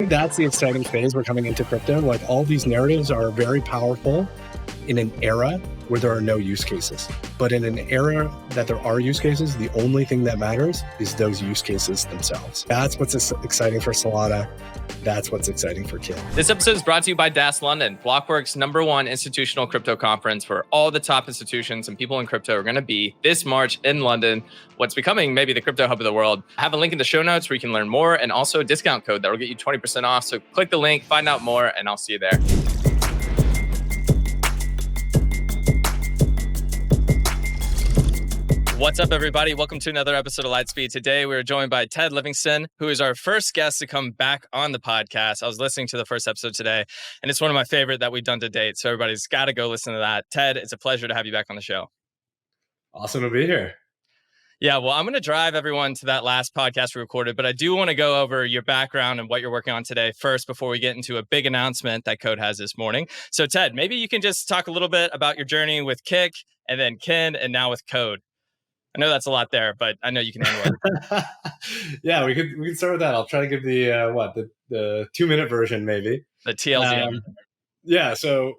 think that's the exciting phase we're coming into crypto. Like all these narratives are very powerful in an era where there are no use cases. But in an era that there are use cases, the only thing that matters is those use cases themselves. That's what's exciting for Solana. That's what's exciting for Kid. This episode is brought to you by DAS London, Blockworks' #1 institutional crypto conference where all the top institutions and people in crypto are going to be this March in London, what's becoming maybe the crypto hub of the world. I have a link in the show notes where you can learn more and also a discount code that will get you 20% off. So click the link, find out more, and I'll see you there. What's up, everybody? Welcome to another episode of Lightspeed. Today, we're joined by Ted Livingston, who is our first guest to come back on the podcast. I was listening to the first episode today, and it's one of my favorite that we've done to date. So everybody's got to go listen to that. Ted, it's a pleasure to have you back on the show. Awesome to be here. Yeah, well, I'm going to drive everyone to that last podcast we recorded, but I do want to go over your background and what you're working on today first before we get into a big announcement that Code has this morning. So Ted, maybe you can just talk a little bit about your journey with Kik and then Kin and now with Code. I know that's a lot there, but I know you can handle it. Yeah, we could start with that. I'll try to give the 2-minute version, maybe. The TLDR. Yeah, so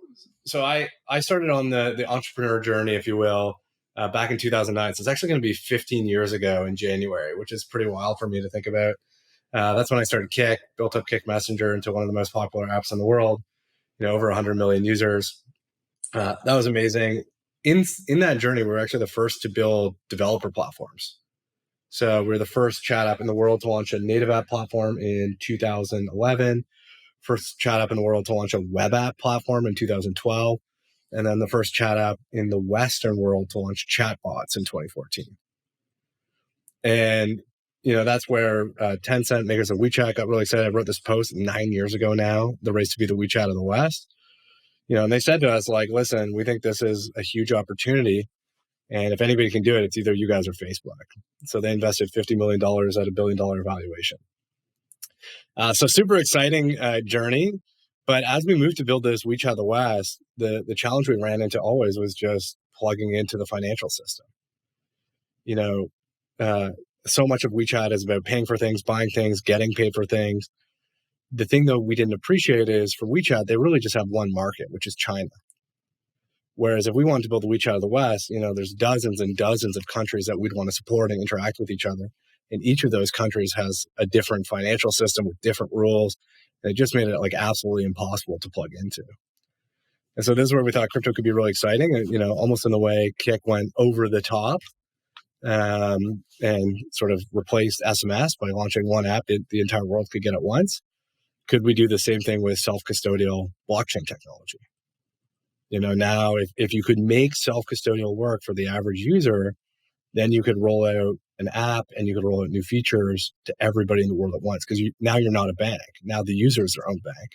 I started on the entrepreneur journey, if you will, back in 2009. So it's actually going to be 15 years ago in January, which is pretty wild for me to think about. That's when I started Kik, built up Kik Messenger into one of the most popular apps in the world. Over 100 million users. That was amazing. In that journey, we were actually the first to build developer platforms. So we're the first chat app in the world to launch a native app platform in 2011, first chat app in the world to launch a web app platform in 2012, and then the first chat app in the Western world to launch chatbots in 2014. And, that's where Tencent, makers of WeChat, got really excited. I wrote this post 9 years ago now, the race to be the WeChat of the West. And they said to us, like, listen, we think this is a huge opportunity. And if anybody can do it, it's either you guys or Facebook. So they invested $50 million at $1 billion valuation. So super exciting journey. But as we moved to build this WeChat of the West, the challenge we ran into always was just plugging into the financial system. So much of WeChat is about paying for things, buying things, getting paid for things. The thing, though, we didn't appreciate is for WeChat, they really just have one market, which is China. Whereas if we wanted to build the WeChat of the West, there's dozens and dozens of countries that we'd want to support and interact with each other. And each of those countries has a different financial system with different rules. And it just made it absolutely impossible to plug into. And so this is where we thought crypto could be really exciting. And, almost in the way Kik went over the top and sort of replaced SMS by launching one app that the entire world could get at once. Could we do the same thing with self-custodial blockchain technology? Now if you could make self-custodial work for the average user, then you could roll out an app and you could roll out new features to everybody in the world at once. Because now you're not a bank. Now the user is their own bank.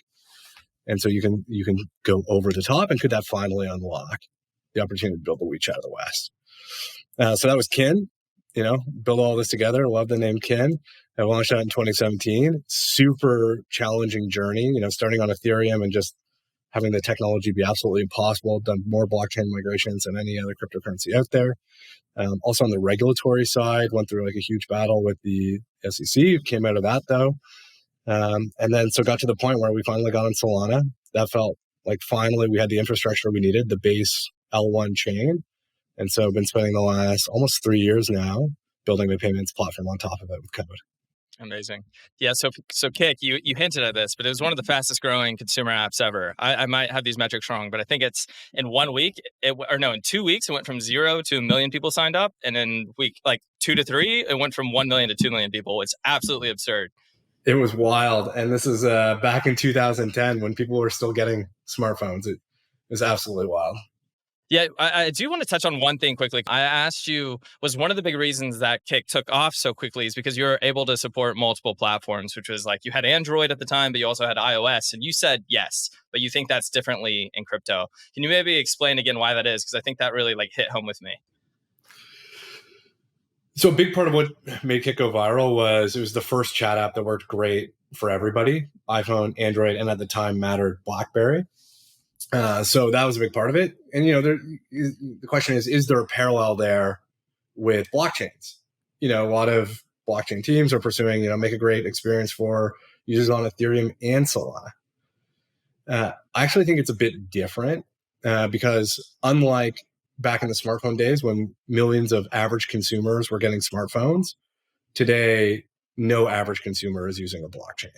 And so you can go over the top. And could that finally unlock the opportunity to build the WeChat of the West? So that was Kin. Build all this together. I love the name Kin. I launched that in 2017. Super challenging journey, starting on Ethereum and just having the technology be absolutely impossible. Done more blockchain migrations than any other cryptocurrency out there. Also on the regulatory side, went through a huge battle with the SEC. Came out of that though. And then so got to the point where we finally got on Solana. That felt like finally we had the infrastructure we needed, the base L1 chain. And so I've been spending the last almost 3 years now building my payments platform on top of it with Code. Amazing. Yeah. So Kik, you hinted at this, but it was one of the fastest growing consumer apps ever. I might have these metrics wrong, but I think it's in 1 week, in 2 weeks, it went from 0 to 1 million people signed up. And in week 2 to 3, it went from 1 million to 2 million people. It's absolutely absurd. It was wild. And this is back in 2010 when people were still getting smartphones. It was absolutely wild. Yeah, I do want to touch on one thing quickly. I asked you, was one of the big reasons that Kik took off so quickly is because you were able to support multiple platforms, which was you had Android at the time, but you also had iOS. And you said yes, but you think that's differently in crypto. Can you maybe explain again why that is? Because I think that really hit home with me. So a big part of what made Kik go viral was it was the first chat app that worked great for everybody, iPhone, Android, and at the time mattered BlackBerry. So that was a big part of it. And, the question is there a parallel there with blockchains? A lot of blockchain teams are pursuing, make a great experience for uses on Ethereum and Solana. I actually think it's a bit different because unlike back in the smartphone days when millions of average consumers were getting smartphones, today, no average consumer is using a blockchain.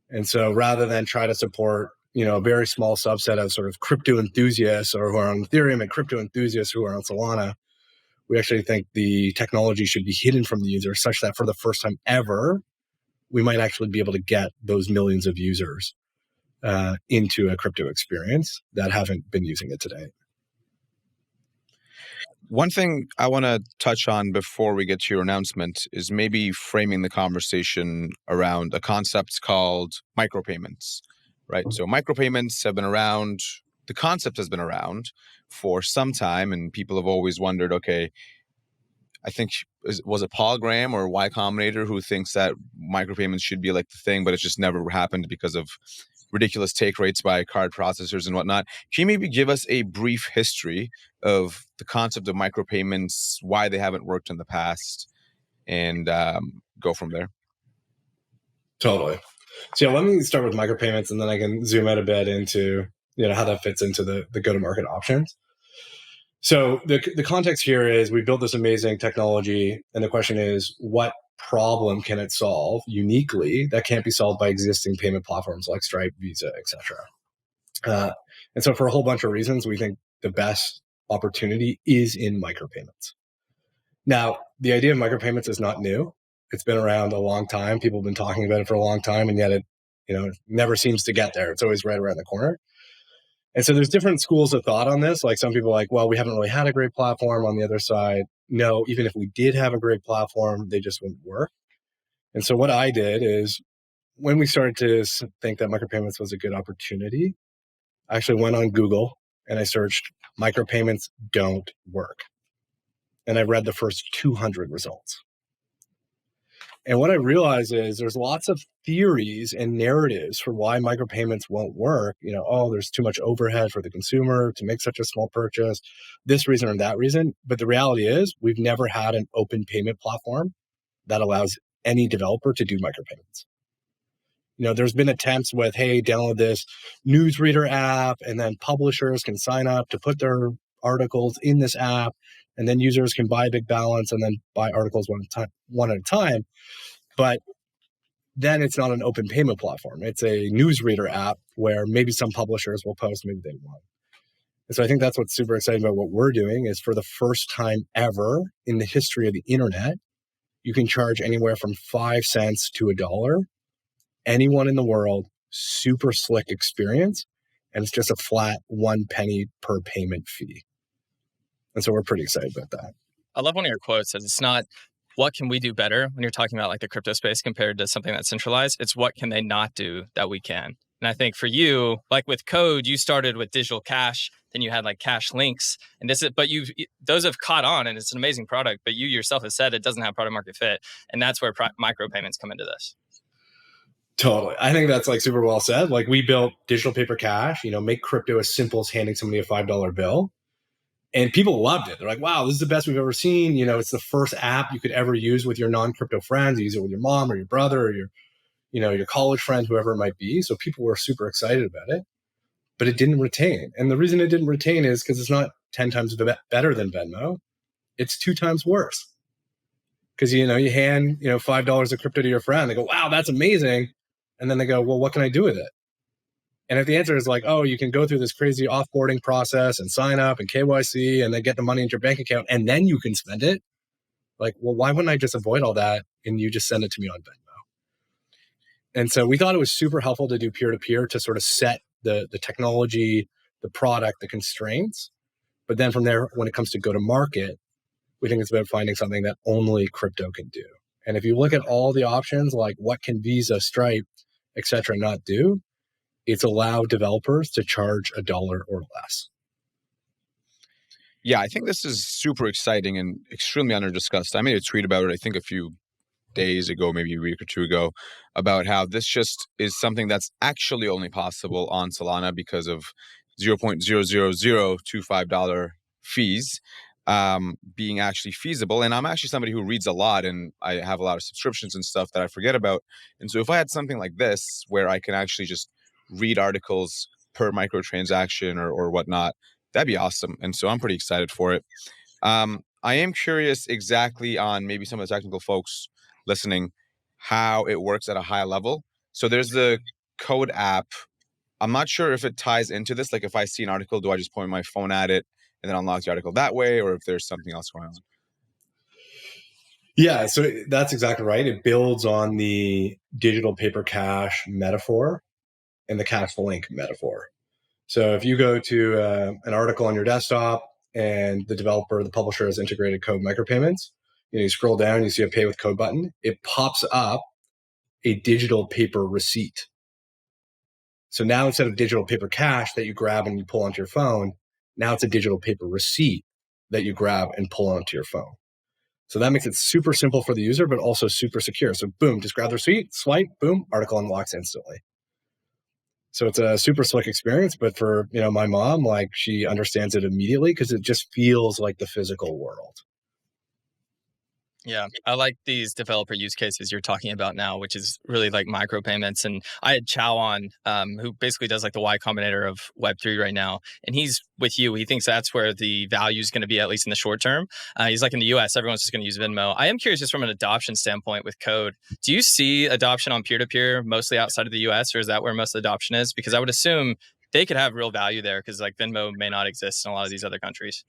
And so rather than try to support, a very small subset of sort of crypto enthusiasts or who are on Ethereum and crypto enthusiasts who are on Solana, we actually think the technology should be hidden from the user such that for the first time ever, we might actually be able to get those millions of users into a crypto experience that haven't been using it today. One thing I want to touch on before we get to your announcement is maybe framing the conversation around a concept called micropayments, right? So micropayments have been around, the concept has been around for some time, and people have always wondered, okay, I think, was it Paul Graham or Y Combinator who thinks that micropayments should be like the thing, but it just never happened because of ridiculous take rates by card processors and whatnot. Can you maybe give us a brief history of the concept of micropayments, why they haven't worked in the past, and go from there? Totally. So let me start with micropayments, and then I can zoom out a bit into how that fits into the go-to-market options. So the context here is we built this amazing technology, and the question is, what problem can it solve uniquely that can't be solved by existing payment platforms like Stripe, Visa, etc. And so for a whole bunch of reasons, we think the best opportunity is in micropayments. Now, the idea of micropayments is not new. It's been around a long time. People have been talking about it for a long time, and yet it never seems to get there. It's always right around the corner. And so there's different schools of thought on this. Like some people are like, well, we haven't really had a great platform. On the other side, no, even if we did have a great platform, they just wouldn't work. And so what I did is when we started to think that micropayments was a good opportunity, I actually went on Google and I searched micropayments don't work. And I read the first 200 results. And what I realized is there's lots of theories and narratives for why micropayments won't work. There's too much overhead for the consumer to make such a small purchase, this reason or that reason. But the reality is we've never had an open payment platform that allows any developer to do micropayments. There's been attempts with, hey, download this newsreader app, and then publishers can sign up to put their articles in this app, and then users can buy a big balance and then buy articles one at a time. But then it's not an open payment platform. It's a newsreader app where maybe some publishers will post, maybe they won't. And so I think that's what's super exciting about what we're doing is for the first time ever in the history of the internet, you can charge anywhere from 5 cents to $1. Anyone in the world, super slick experience. And it's just a flat 1 penny per payment fee. And so we're pretty excited about that. I love one of your quotes that it's not what can we do better when you're talking about like the crypto space compared to something that's centralized. It's what can they not do that we can. And I think for you, like with Code, you started with digital cash, then you had like cash links, and those have caught on, and it's an amazing product. But you yourself have said it doesn't have product market fit, and that's where micropayments come into this. Totally. I think that's like super well said. Like we built digital paper cash, make crypto as simple as handing somebody a $5 bill. And people loved it. They're like, wow, this is the best we've ever seen. It's the first app you could ever use with your non-crypto friends. You use it with your mom or your brother or your college friend, whoever it might be. So people were super excited about it, but it didn't retain. And the reason it didn't retain is because it's not 10 times better than Venmo. It's 2 times worse. Because, you hand, $5 of crypto to your friend. They go, wow, that's amazing. And then they go, well, what can I do with it? And if the answer is like, oh, you can go through this crazy offboarding process and sign up and KYC and then get the money into your bank account and then you can spend it. Like, well, why wouldn't I just avoid all that and you just send it to me on Venmo? And so we thought it was super helpful to do peer-to-peer to sort of set the technology, the product, the constraints. But then from there, when it comes to go to market, we think it's about finding something that only crypto can do. And if you look at all the options, like what can Visa, Stripe, et cetera, not do, it's allowed developers to charge $1 or less. Yeah, I think this is super exciting and extremely under-discussed. I made a tweet about it, I think a few days ago, maybe a week or two ago, about how this just is something that's actually only possible on Solana because of $0.00025 fees. being actually feasible. And I'm actually somebody who reads a lot, and I have a lot of subscriptions and stuff that I forget about. And so if I had something like this where I can actually just read articles per microtransaction or whatnot, that'd be awesome. And so I'm pretty excited for it. I am curious exactly on maybe some of the technical folks listening, how it works at a high level. So there's the code app. I'm not sure if it ties into this. Like if I see an article, do I just point my phone at it and then unlock the article that way, or if there's something else going on? Yeah, so that's exactly right. It builds on the digital paper cash metaphor and the cash link metaphor. So if you go to an article on your desktop and the developer, the publisher has integrated code micropayments, you scroll down, you see a pay with code button, it pops up a digital paper receipt. So now instead of digital paper cash that you grab and you pull onto your phone, now it's a digital paper receipt that you grab and pull onto your phone. So that makes it super simple for the user, but also super secure. So boom, just grab the receipt, swipe, boom, article unlocks instantly. So it's a super slick experience, but for my mom, like she understands it immediately because it just feels like the physical world. Yeah, I like these developer use cases you're talking about now, which is really like micropayments. And I had Chow on, who basically does like the Y Combinator of Web3 right now. And he's with you. He thinks that's where the value is going to be, at least in the short term. He's like, in the US, everyone's just going to use Venmo. I am curious, just from an adoption standpoint with code, do you see adoption on peer-to-peer mostly outside of the US, or is that where most of the adoption is? Because I would assume they could have real value there, because like Venmo may not exist in a lot of these other countries.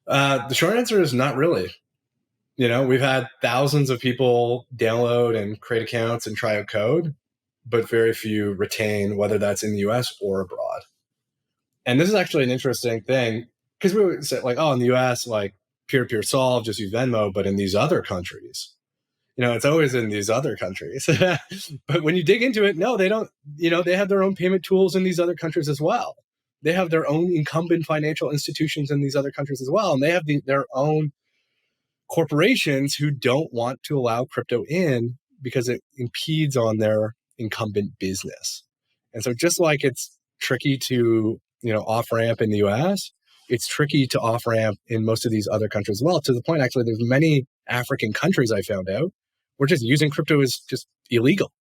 The short answer is not really. We've had thousands of people download and create accounts and try out code, but very few retain, whether that's in the US or abroad. And this is actually an interesting thing, because we would say like, oh, in the US, like peer-to-peer solve, just use Venmo, but in these other countries, it's always in these other countries. But when you dig into it, no, they don't, they have their own payment tools in these other countries as well. They have their own incumbent financial institutions in these other countries as well. And they have their own corporations who don't want to allow crypto in because it impedes on their incumbent business. And so just like it's tricky to, off-ramp in the US, it's tricky to off-ramp in most of these other countries as well, to the point, actually, there's many African countries I found out where just using crypto is just illegal.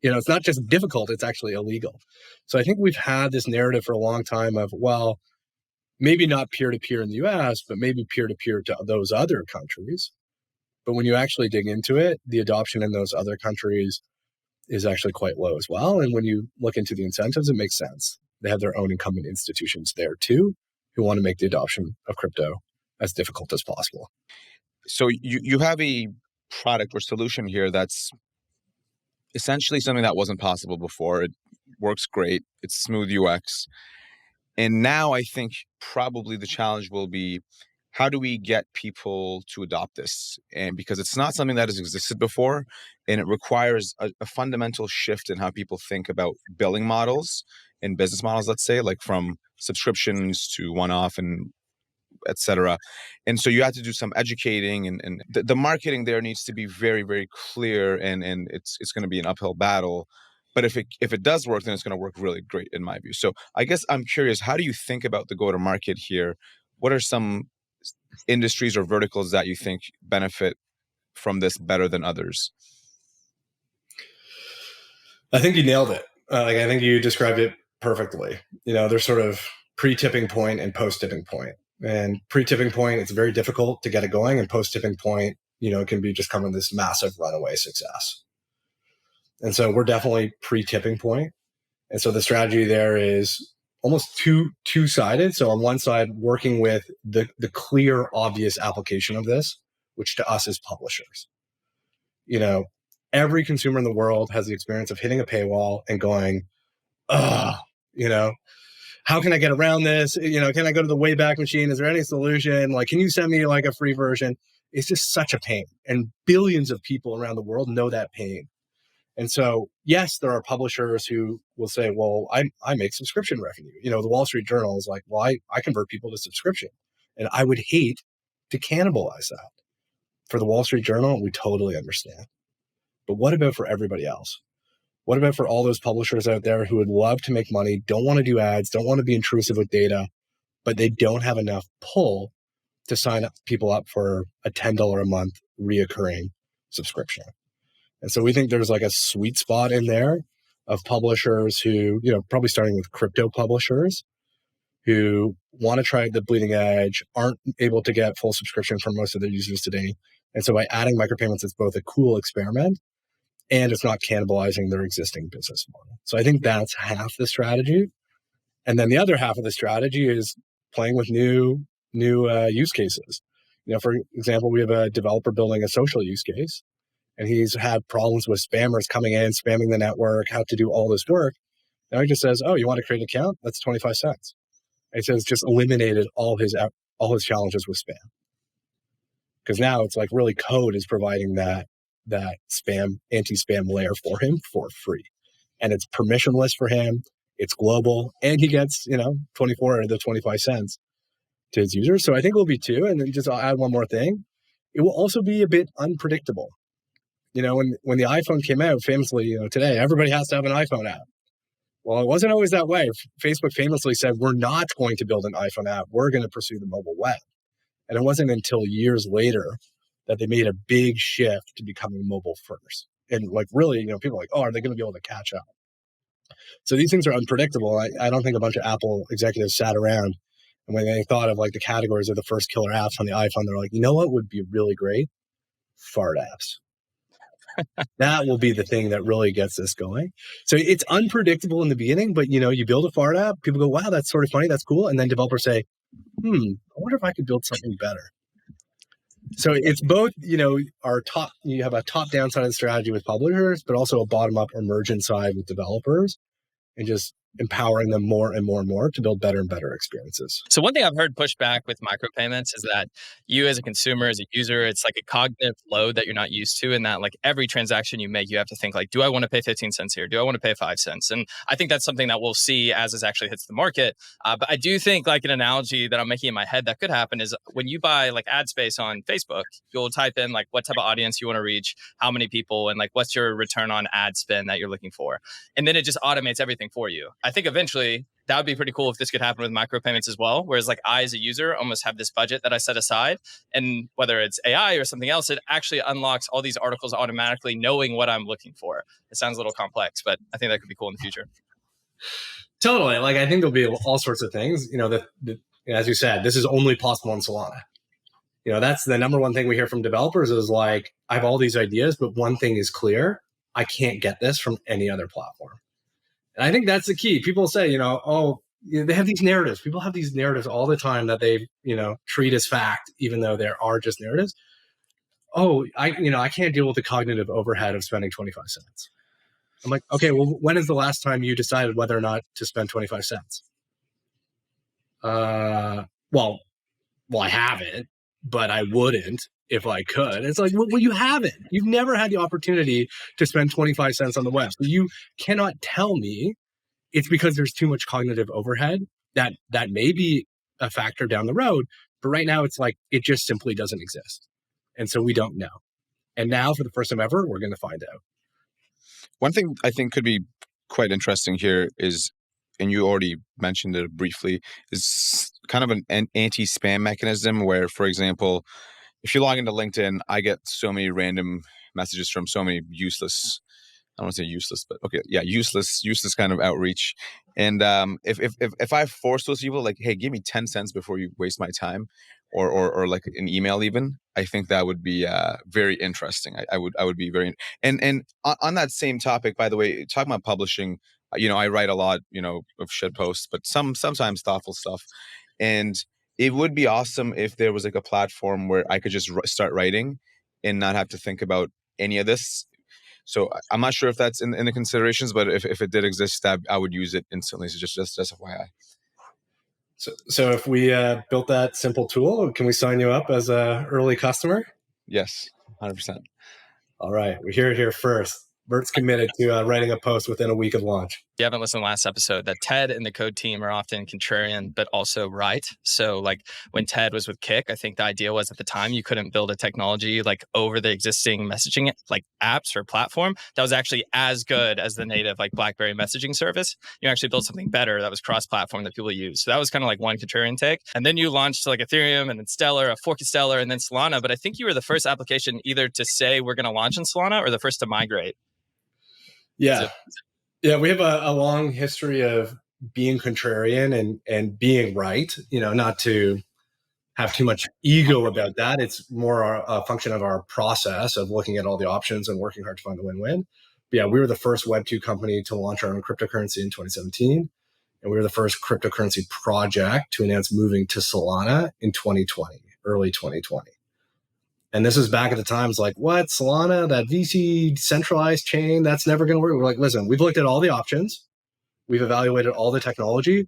It's not just difficult, it's actually illegal. So I think we've had this narrative for a long time of, well, maybe not peer-to-peer in the US, but maybe peer-to-peer to those other countries. But when you actually dig into it, the adoption in those other countries is actually quite low as well. And when you look into the incentives, it makes sense. They have their own incumbent institutions there too, who want to make the adoption of crypto as difficult as possible. So you have a product or solution here that's essentially something that wasn't possible before. It works great. It's smooth UX. And now I think probably the challenge will be, how do we get people to adopt this? And because it's not something that has existed before, and it requires a fundamental shift in how people think about billing models and business models, let's say, like from subscriptions to one-off and et cetera. And so you have to do some educating, and the marketing there needs to be very, very clear, and it's going to be an uphill battle. But if it does work, then it's going to work really great in my view. So I guess I'm curious, how do you think about the go-to-market here? What are some industries or verticals that you think benefit from this better than others? I think you nailed it. I think you described it perfectly. There's sort of pre-tipping point and post-tipping point. And pre-tipping point, it's very difficult to get it going. And post-tipping point, it can be just coming this massive runaway success. And so we're definitely pre-tipping point. And so the strategy there is almost two-sided. So on one side, working with the clear, obvious application of this, which to us is publishers. Every consumer in the world has the experience of hitting a paywall and going, how can I get around this? Can I go to the Wayback Machine? Is there any solution? Like, can you send me like a free version? It's just such a pain. And billions of people around the world know that pain. And so, yes, there are publishers who will say, well, I make subscription revenue. The Wall Street Journal is like, well, I convert people to subscription. And I would hate to cannibalize that. For the Wall Street Journal, we totally understand. But what about for everybody else? What about for all those publishers out there who would love to make money, don't want to do ads, don't want to be intrusive with data, but they don't have enough pull to sign up people up for a $10 a month reoccurring subscription. And so we think there's like a sweet spot in there of publishers who, probably starting with crypto publishers who want to try the bleeding edge, aren't able to get full subscription from most of their users today. And so by adding micropayments, it's both a cool experiment and it's not cannibalizing their existing business model. So I think that's half the strategy. And then the other half of the strategy is playing with new use cases. For example, we have a developer building a social use case, and he's had problems with spammers coming in, spamming the network, how to do all this work. Now he just says, "Oh, you want to create an account? That's 25 cents." And he says just eliminated all his challenges with spam. Because now it's like really code is providing that spam, anti-spam layer for him for free. And it's permissionless for him. It's global. And he gets, 24 of the 25 cents to his users. So I think it will be two. And then I'll add one more thing. It will also be a bit unpredictable. When the iPhone came out, famously, today, everybody has to have an iPhone app. Well, it wasn't always that way. Facebook famously said, we're not going to build an iPhone app. We're going to pursue the mobile web. And it wasn't until years later that they made a big shift to becoming mobile first. And really, people are like, oh, are they going to be able to catch up? So these things are unpredictable. I don't think a bunch of Apple executives sat around and when they thought of the categories of the first killer apps on the iPhone, they're like, you know what would be really great? Fart apps. That will be the thing that really gets this going. So it's unpredictable in the beginning, but you build a fart app, people go, wow, that's sort of funny, that's cool. And then developers say, I wonder if I could build something better. So it's both, you have a top-down side of the strategy with publishers, but also a bottom-up emergent side with developers, and just empowering them more and more and more to build better and better experiences. So one thing I've heard pushed back with micropayments is that you as a consumer, as a user, it's like a cognitive load that you're not used to, and that every transaction you make, you have to think do I want to pay 15 cents here? Do I want to pay 5 cents? And I think that's something that we'll see as this actually hits the market. But I do think an analogy that I'm making in my head that could happen is when you buy ad space on Facebook, you'll type in what type of audience you want to reach, how many people, and what's your return on ad spend that you're looking for. And then it just automates everything for you. I think eventually that would be pretty cool if this could happen with micropayments as well. Whereas I, as a user, almost have this budget that I set aside. And whether it's AI or something else, it actually unlocks all these articles automatically knowing what I'm looking for. It sounds a little complex, but I think that could be cool in the future. Totally. I think there'll be all sorts of things, as you said, this is only possible in Solana. That's the number one thing we hear from developers is I have all these ideas, but one thing is clear. I can't get this from any other platform. And I think that's the key. People say, they have these narratives. People have these narratives all the time that they, treat as fact, even though there are just narratives. Oh, I can't deal with the cognitive overhead of spending 25 cents. I'm like, okay, well, when is the last time you decided whether or not to spend 25 cents? Well, I haven't, but I wouldn't if I could. It's well, you haven't. You've never had the opportunity to spend 25 cents on the web. So you cannot tell me it's because there's too much cognitive overhead. That may be a factor down the road, but right now it's it just simply doesn't exist. And so we don't know. And now for the first time ever, we're going to find out. One thing I think could be quite interesting here is, and you already mentioned it briefly, is kind of an anti-spam mechanism where, for example, if you log into LinkedIn, I get so many random messages from so many useless, I don't want to say useless, but okay, yeah, useless kind of outreach. And if I force those people, hey, give me 10 cents before you waste my time, or an email even, I think that would be very interesting. I would be very, and on that same topic, by the way, talking about publishing, I write a lot, of shit posts, but sometimes thoughtful stuff. And it would be awesome if there was a platform where I could just start writing and not have to think about any of this. So I'm not sure if that's in the considerations, but if it did exist, I would use it instantly. So just FYI. So if we built that simple tool, can we sign you up as an early customer? Yes, 100%. All right, we hear it here first. Bert's committed to writing a post within a week of launch. If you haven't listened to the last episode, that Ted and the code team are often contrarian, but also right. So like when Ted was with Kik, I think the idea was at the time you couldn't build a technology like over the existing messaging like apps or platform that was actually as good as the native like BlackBerry messaging service. You actually built something better that was cross-platform that people use. So that was kind of like one contrarian take. And then you launched like Ethereum and then Stellar, a fork of Stellar, and then Solana. But I think you were the first application either to say we're going to launch in Solana or the first to migrate. Yeah. Yeah, we have a long history of being contrarian and being right, not to have too much ego about that. It's more a function of our process of looking at all the options and working hard to find the win-win. But yeah, we were the first Web2 company to launch our own cryptocurrency in 2017. And we were the first cryptocurrency project to announce moving to Solana in 2020, early 2020. And this is back at the times like, what, Solana, that VC centralized chain, that's never going to work. We're like, listen, we've looked at all the options. We've evaluated all the technology.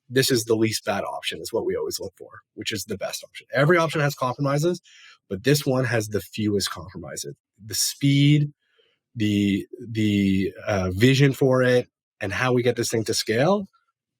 This is the least bad option is what we always look for, which is the best option. Every option has compromises, but this one has the fewest compromises. The speed, the vision for it, and how we get this thing to scale,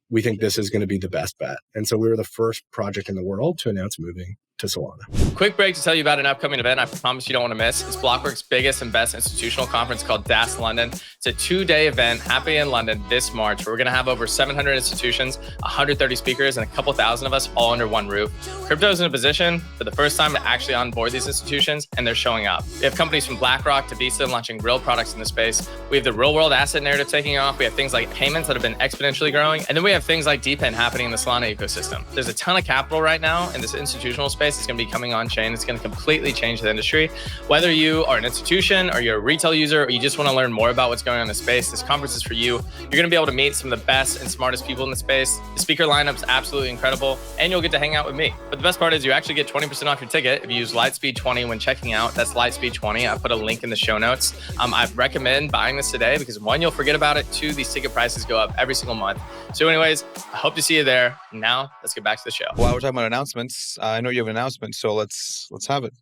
we think this is going to be the best bet. And so we were the first project in the world to announce moving to Solana. Quick break to tell you about an upcoming event I promise you don't want to miss. It's Blockworks' biggest and best institutional conference called DAS London. It's a 2-day event happening in London this March, where we're going to have over 700 institutions, 130 speakers, and a couple thousand of us all under one roof. Crypto is in a position for the first time to actually onboard these institutions, and they're showing up. We have companies from BlackRock to Visa launching real products in the space. We have the real world asset narrative taking off. We have things like payments that have been exponentially growing. And then we have things like DePIN happening in the Solana ecosystem. There's a ton of capital right now in this institutional space. It's going to be coming on chain. It's going to completely change the industry. Whether you are an institution or you're a retail user or you just want to learn more about what's going on in the space, this conference is for you. You're going to be able to meet some of the best and smartest people in the space. The speaker lineup's absolutely incredible, and you'll get to hang out with me. But the best part is you actually get 20% off your ticket if you use Lightspeed20 when checking out. That's Lightspeed20. I put a link in the show notes. I recommend buying this today because one, you'll forget about it. Two, these ticket prices go up every single month. So anyways, I hope to see you there. Now let's get back to the show. While we're talking about announcements, I know you have an announcement, so let's have it.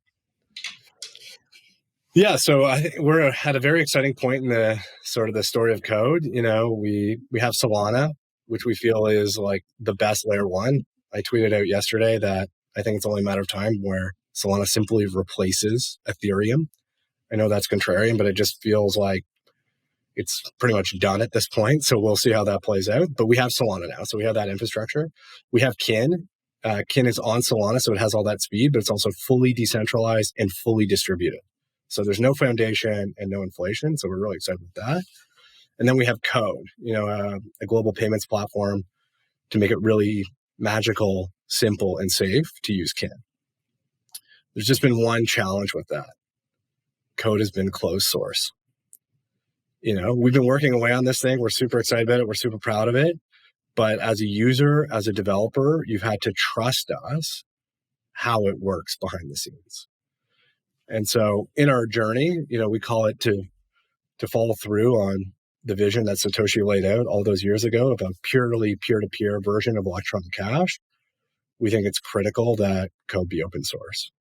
Yeah, so I think we're at a very exciting point in the sort of the story of code. We have Solana, which we feel is like the best layer one. I tweeted out yesterday that I think it's only a matter of time where Solana simply replaces Ethereum. I know that's contrarian, but it just feels like it's pretty much done at this point. So we'll see how that plays out. But we have Solana now. So we have that infrastructure. We have Kin. Kin is on Solana, so it has all that speed, but it's also fully decentralized and fully distributed. So there's no foundation and no inflation. So we're really excited with that. And then we have Code, a global payments platform to make it really magical, simple, and safe to use Kin. There's just been one challenge with that. Code has been closed source. We've been working away on this thing. We're super excited about it. We're super proud of it. But as a user, as a developer, you've had to trust us how it works behind the scenes. And so in our journey, we call it to follow through on the vision that Satoshi laid out all those years ago of a purely peer-to-peer version of electronic cash. We think it's critical that code be open source.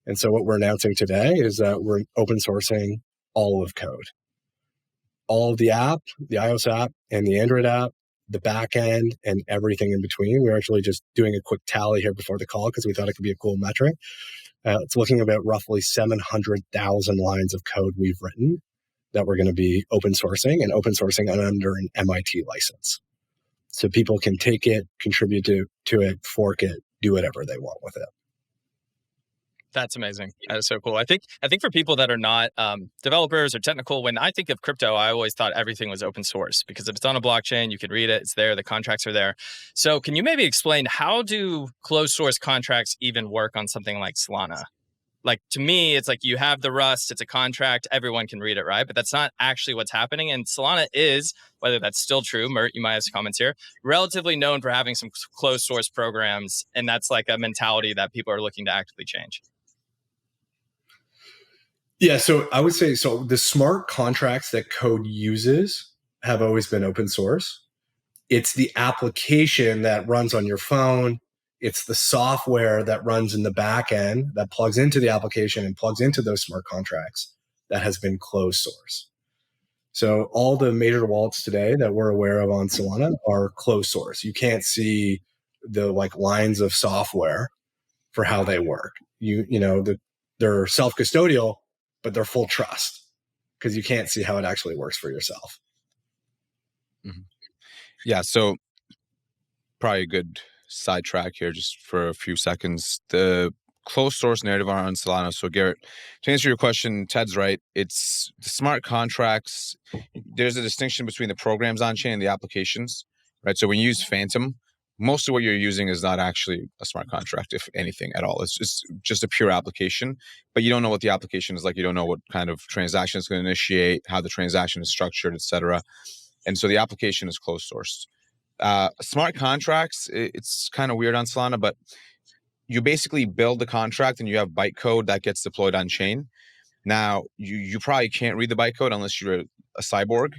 And so what we're announcing today is that we're open sourcing all of code. All of the app, the iOS app and the Android app, the back end and everything in between. We're actually just doing a quick tally here before the call because we thought it could be a cool metric. It's looking about roughly 700,000 lines of code we've written that we're going to be open sourcing under an MIT license. So people can take it, contribute to it, fork it, do whatever they want with it. That's amazing. That is so cool. I think for people that are not developers or technical, when I think of crypto, I always thought everything was open source because if it's on a blockchain, you can read it, it's there, the contracts are there. So can you maybe explain how do closed source contracts even work on something like Solana? Like to me, it's like you have the Rust, it's a contract, everyone can read it, right? But that's not actually what's happening. And Solana is, whether that's still true, Mert, you might have some comments here, relatively known for having some closed source programs. And that's like a mentality that people are looking to actively change. Yeah, so I would say, so the smart contracts that code uses have always been open source. It's the application that runs on your phone. It's the software that runs in the back end that plugs into the application and plugs into those smart contracts that has been closed source. So all the major wallets today that we're aware of on Solana are closed source. You can't see the like lines of software for how they work. They're self-custodial, but they're full trust because you can't see how it actually works for yourself. Mm-hmm. Yeah. So probably a good sidetrack here just for a few seconds. The closed source narrative on Solana. So Garrett, to answer your question, Ted's right. It's the smart contracts. There's a distinction between the programs on chain and the applications, right? So when you use Phantom, most of what you're using is not actually a smart contract, if anything at all. It's just a pure application, but you don't know what the application is like. You don't know what kind of transaction it's going to initiate, how the transaction is structured, etc. And so the application is closed sourced. Smart contracts, it's kind of weird on Solana, but you basically build the contract and you have bytecode that gets deployed on chain. Now, you probably can't read the bytecode unless you're a cyborg.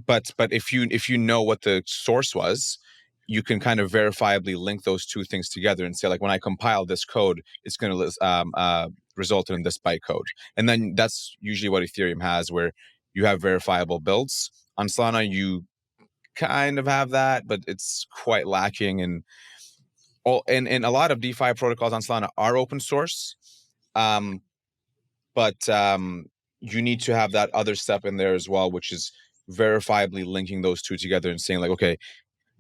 But if you know what the source was, you can kind of verifiably link those two things together and say, like, when I compile this code, it's going to result in this bytecode. And then that's usually what Ethereum has, where you have verifiable builds. On Solana, you kind of have that, but it's quite lacking. And a lot of DeFi protocols on Solana are open source, but you need to have that other step in there as well, which is verifiably linking those two together and saying, like, okay,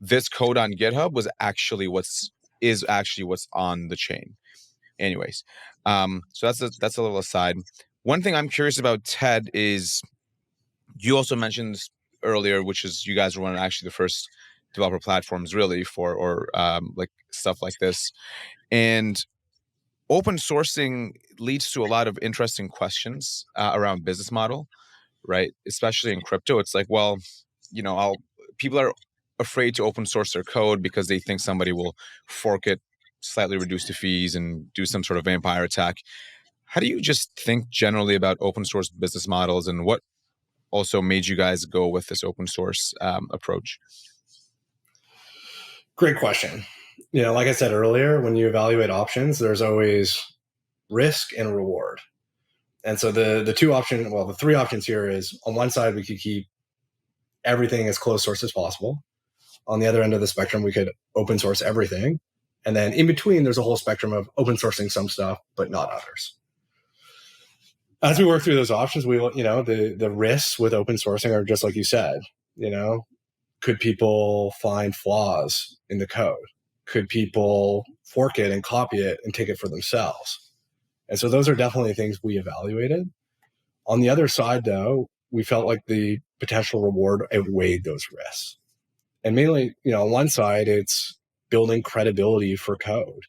this code on GitHub is actually what's on the chain. Anyways, so that's a little aside. One thing I'm curious about, Ted, is you also mentioned earlier, which is you guys were one of actually the first developer platforms really for like stuff like this, and open sourcing leads to a lot of interesting questions around business model, right? Especially in crypto. It's like, well, people are afraid to open source their code because they think somebody will fork it, slightly reduce the fees, and do some sort of vampire attack. How do you just think generally about open source business models, and what also made you guys go with this open source approach? Great question. Like I said earlier, when you evaluate options, there's always risk and reward. And so the three options here is, on one side, we could keep everything as closed source as possible. On the other end of the spectrum, we could open source everything. And then in between, there's a whole spectrum of open sourcing some stuff, but not others. As we work through those options, the risks with open sourcing are just like you said. Could people find flaws in the code? Could people fork it and copy it and take it for themselves? And so those are definitely things we evaluated. On the other side, though, we felt like the potential reward outweighed those risks. And mainly, on one side, it's building credibility for code.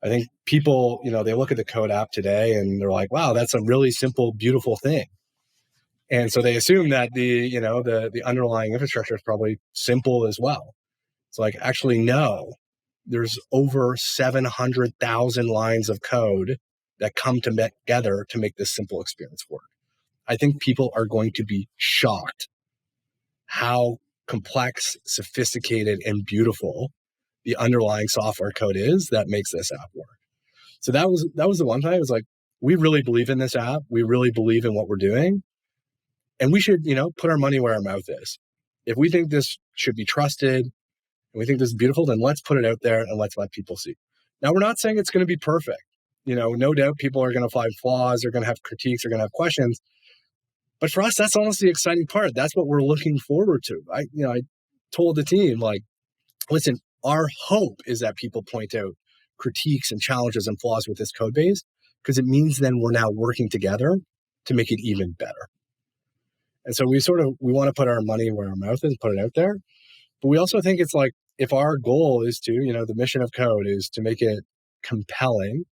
I think people, they look at the code app today and they're like, wow, that's a really simple, beautiful thing. And so they assume that the underlying infrastructure is probably simple as well. It's like, actually, no, there's over 700,000 lines of code that come together to make this simple experience work. I think people are going to be shocked how complex, sophisticated, and beautiful the underlying software code is that makes this app work. So that was the one thing. I was like, we really believe in this app. We really believe in what we're doing. And we should, put our money where our mouth is. If we think this should be trusted and we think this is beautiful, then let's put it out there and let's let people see. Now, we're not saying it's going to be perfect. No doubt people are going to find flaws, they're going to have critiques, they're going to have questions. But for us, that's almost the exciting part. That's what we're looking forward to. I told the team, like, listen, our hope is that people point out critiques and challenges and flaws with this code base, because it means then we're now working together to make it even better. And so we want to put our money where our mouth is, put it out there. But we also think it's like, if our goal is to, the mission of code is to make it compelling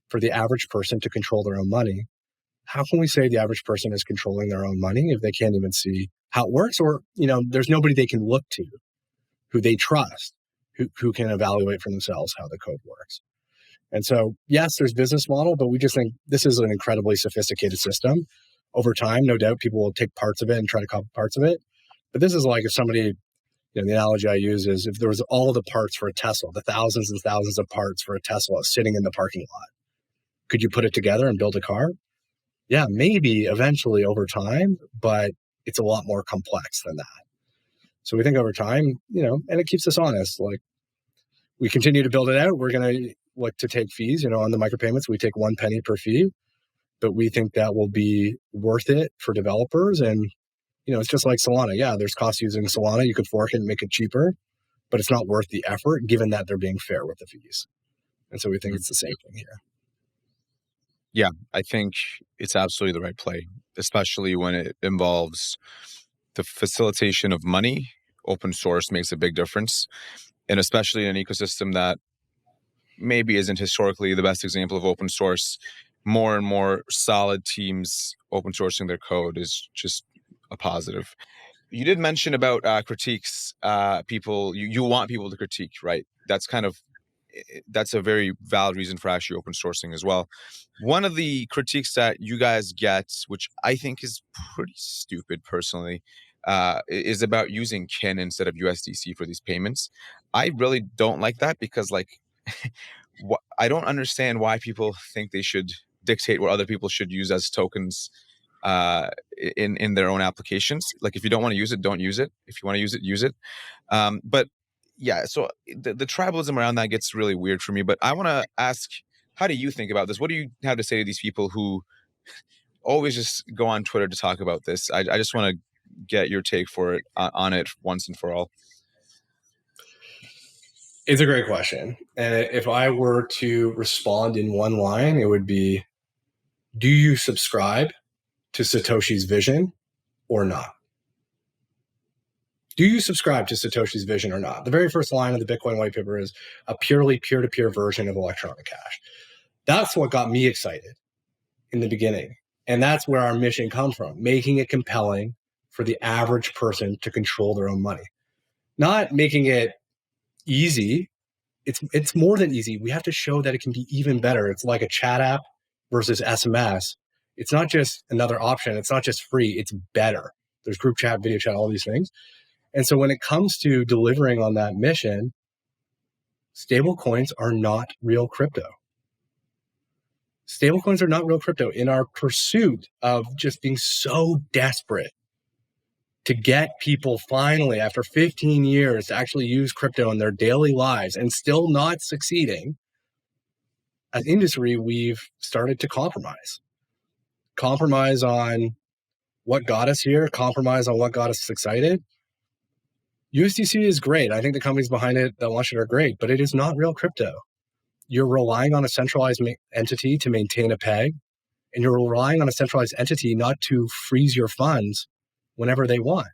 for the average person to control their own money, how can we say the average person is controlling their own money if they can't even see how it works? Or, there's nobody they can look to who they trust, who can evaluate for themselves how the code works. And so, yes, there's business model, but we just think this is an incredibly sophisticated system. Over time, no doubt people will take parts of it and try to copy parts of it. But this is like if somebody, the analogy I use is if there was all the parts for a Tesla, the thousands and thousands of parts for a Tesla sitting in the parking lot, could you put it together and build a car? Yeah, maybe eventually over time, but it's a lot more complex than that. So we think over time, and it keeps us honest. Like, we continue to build it out. We're going to look to take fees, on the micropayments. We take 1 penny per fee, but we think that will be worth it for developers. And, it's just like Solana. Yeah, there's costs using Solana. You could fork it and make it cheaper, but it's not worth the effort given that they're being fair with the fees. And so we think it's the same thing here. Yeah, I think it's absolutely the right play, especially when it involves the facilitation of money. Open source makes a big difference. And especially in an ecosystem that maybe isn't historically the best example of open source, more and more solid teams open sourcing their code is just a positive. You did mention about critiques. People, you want people to critique, right? That's a very valid reason for actually open sourcing as well. One of the critiques that you guys get, which I think is pretty stupid personally, is about using KIN instead of USDC for these payments. I really don't like that because, I don't understand why people think they should dictate what other people should use as tokens in their own applications. Like, if you don't want to use it, don't use it. If you want to use it, use it. But yeah, so the tribalism around that gets really weird for me. But I want to ask, how do you think about this? What do you have to say to these people who always just go on Twitter to talk about this? I just want to get your take on it once and for all. It's a great question. And if I were to respond in one line, it would be, do you subscribe to Satoshi's vision or not? Do you subscribe to Satoshi's vision or not? The very first line of the Bitcoin white paper is a purely peer-to-peer version of electronic cash. That's what got me excited in the beginning. And that's where our mission comes from, making it compelling for the average person to control their own money. Not making it easy. It's more than easy. We have to show that it can be even better. It's like a chat app versus SMS. It's not just another option. It's not just free. It's better. There's group chat, video chat, all these things. And so when it comes to delivering on that mission, stablecoins are not real crypto. Stablecoins are not real crypto. In our pursuit of just being so desperate to get people finally, after 15 years, to actually use crypto in their daily lives and still not succeeding, as an industry, we've started to compromise. Compromise on what got us here, compromise on what got us excited. USDC is great. I think the companies behind it that launched it are great, but it is not real crypto. You're relying on a centralized entity to maintain a peg, and you're relying on a centralized entity not to freeze your funds whenever they want.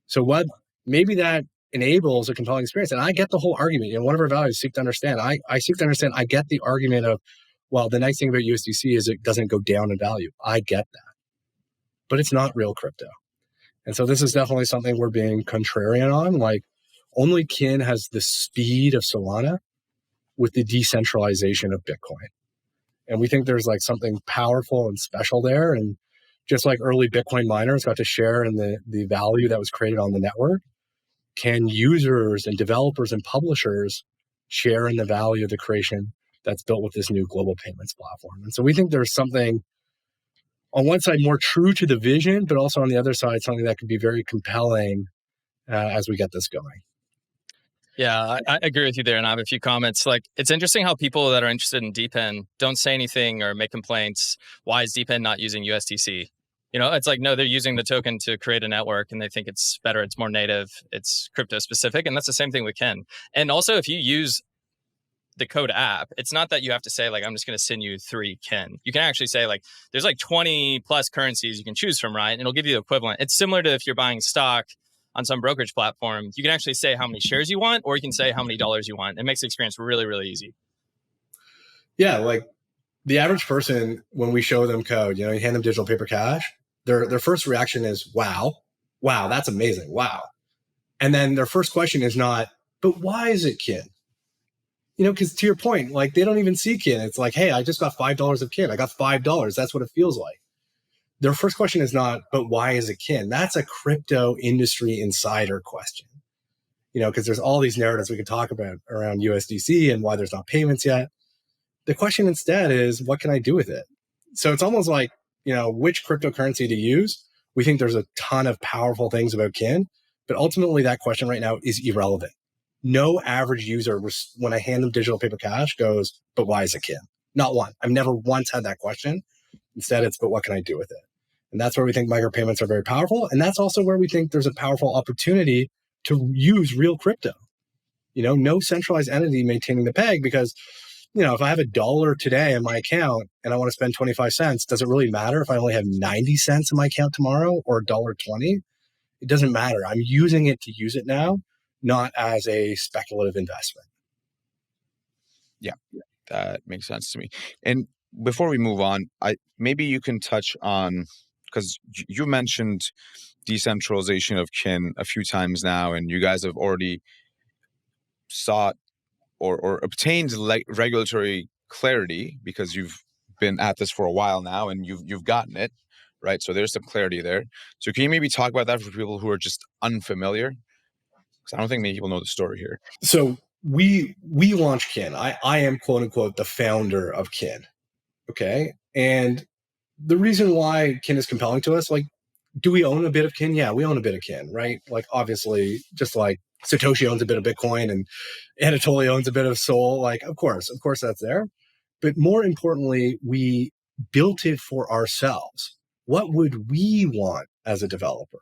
So what maybe that enables a compelling experience. And I get the whole argument. One of our values, seek to understand. I seek to understand. I get the argument of, well, the nice thing about USDC is it doesn't go down in value. I get that. But it's not real crypto. And so this is definitely something we're being contrarian on. Like, only KIN has the speed of Solana with the decentralization of Bitcoin. And we think there's something powerful and special there. And just like early Bitcoin miners got to share in the value that was created on the network, can users and developers and publishers share in the value of the creation that's built with this new global payments platform? And so we think there's something on one side more true to the vision, but also on the other side, something that could be very compelling as we get this going. Yeah, I agree with you there. And I have a few comments. It's interesting how people that are interested in DePIN don't say anything or make complaints. Why is DePIN not using USDC? It's like, no, they're using the token to create a network and they think it's better. It's more native. It's crypto specific. And that's the same thing with KIN. And also, if you use the code app, it's not that you have to say, I'm just going to send you 3 KIN. You can actually say, there's 20 plus currencies you can choose from, right? And it'll give you the equivalent. It's similar to if you're buying stock on some brokerage platform. You can actually say how many shares you want, or you can say how many dollars you want. It makes the experience really, really easy. Yeah, the average person, when we show them code, you hand them digital paper cash, their first reaction is, wow, that's amazing, wow. And then their first question is not, but why is it KIN? Because to your point, they don't even see KIN. It's like, hey, I just got $5 of KIN. I got $5. That's what it feels like. Their first question is not, but why is it KIN? That's a crypto industry insider question. Because there's all these narratives we could talk about around USDC and why there's not payments yet. The question instead is, what can I do with it? So it's almost like, which cryptocurrency to use, we think there's a ton of powerful things about Kin, but ultimately that question right now is irrelevant. No average user, when I hand them digital paper cash, goes, but why is it Kin? Not one. I've never once had that question. Instead, it's, but what can I do with it? And that's where we think micropayments are very powerful. And that's also where we think there's a powerful opportunity to use real crypto. No centralized entity maintaining the peg, because, if I have $1 today in my account and I want to spend 25 cents, does it really matter if I only have 90 cents in my account tomorrow or $1.20? It doesn't matter. I'm using it to use it now, not as a speculative investment. Yeah, that makes sense to me. And before we move on, maybe you can touch on, because you mentioned decentralization of Kin a few times now, and you guys have already sought or obtained regulatory clarity because you've been at this for a while now and you've gotten it, right? So there's some clarity there. So can you maybe talk about that for people who are just unfamiliar? Because I don't think many people know the story here. So we launched Kin. I am, quote unquote, the founder of Kin. Okay. And the reason why Kin is compelling to us, do we own a bit of Kin? Yeah, we own a bit of Kin, right? Obviously, just like Satoshi owns a bit of Bitcoin and Anatoly owns a bit of Sol. Of course that's there. But more importantly, we built it for ourselves. What would we want as a developer?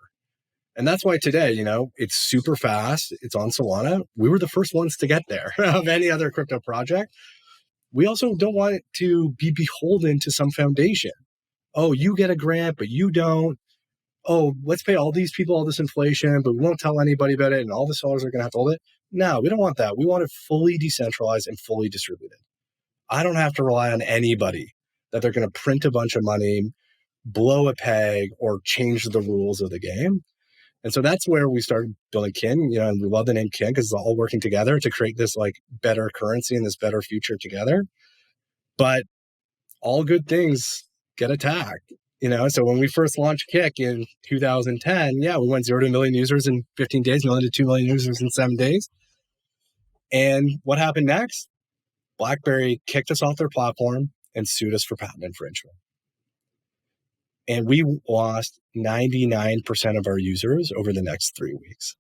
And that's why today, it's super fast. It's on Solana. We were the first ones to get there of any other crypto project. We also don't want it to be beholden to some foundation. Oh, you get a grant, but you don't. Oh, let's pay all these people all this inflation, but we won't tell anybody about it, and all the sellers are going to have to hold it. No, we don't want that. We want it fully decentralized and fully distributed. I don't have to rely on anybody that they're going to print a bunch of money, blow a peg, or change the rules of the game. And so that's where we started building Kin, and we love the name Kin because it's all working together to create this better currency and this better future together. But all good things get attacked. So when we first launched Kik in 2010, we went 0 to 1 million users in 15 days, 1 million to 2 million users in 7 days. And what happened next? BlackBerry kicked us off their platform and sued us for patent infringement. And we lost 99% of our users over the next 3 weeks.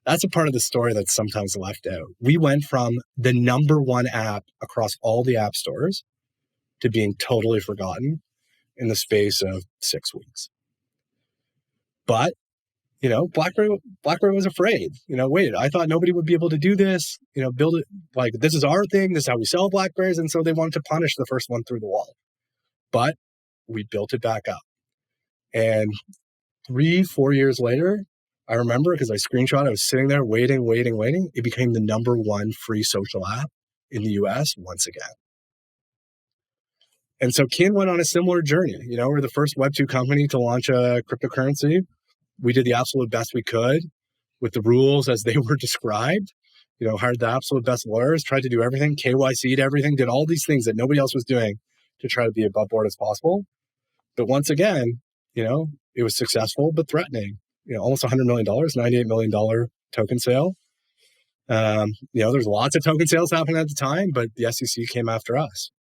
That's a part of the story that's sometimes left out. We went from the #1 app across all the app stores to being totally forgotten in the space of 6 weeks. But, BlackBerry was afraid. Wait, I thought nobody would be able to do this, build it, this is our thing, this is how we sell BlackBerries. And so they wanted to punish the first one through the wall. But we built it back up. And 3-4 years later, I remember because I screenshot, I was sitting there waiting. It became the #1 free social app in the US once again. And so Kin went on a similar journey. We're the first Web2 company to launch a cryptocurrency. We did the absolute best we could with the rules as they were described. Hired the absolute best lawyers, tried to do everything, KYC'd everything, did all these things that nobody else was doing to try to be above board as possible. But once again, it was successful, but threatening. Almost $100 million, $98 million token sale. There's lots of token sales happening at the time, but the SEC came after us.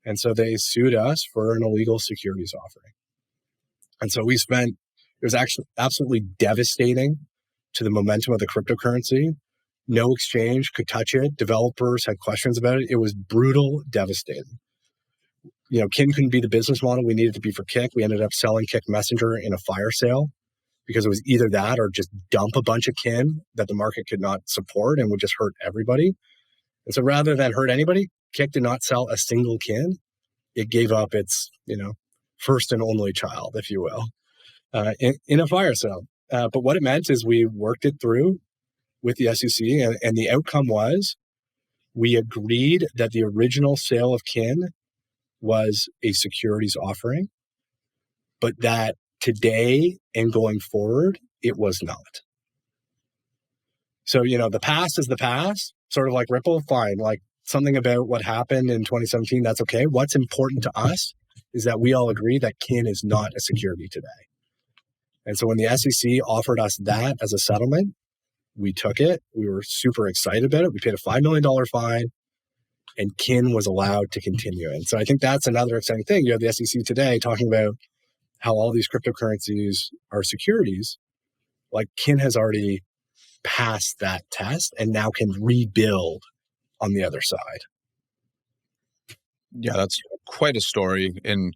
And so they sued us for an illegal securities offering. And so it was actually absolutely devastating to the momentum of the cryptocurrency. No exchange could touch it. Developers had questions about it. It was brutal, devastating. Kin couldn't be the business model we needed to be for Kik. We ended up selling Kik Messenger in a fire sale because it was either that or just dump a bunch of Kin that the market could not support and would just hurt everybody. And so rather than hurt anybody, Kik did not sell a single Kin. It gave up its, first and only child, if you will, in a fire sale. But what it meant is we worked it through with the SEC, and the outcome was we agreed that the original sale of Kin was a securities offering, but that today and going forward, it was not. So, the past is the past, sort of like Ripple, fine. Something about what happened in 2017, that's okay. What's important to us is that we all agree that Kin is not a security today. And so when the SEC offered us that as a settlement, we took it. We were super excited about it. We paid a $5 million fine. and Kin was allowed to continue. And so I think that's another exciting thing. You have the SEC today talking about how all these cryptocurrencies are securities. Like Kin has already passed that test and now can rebuild on the other side. Yeah, that's quite a story. And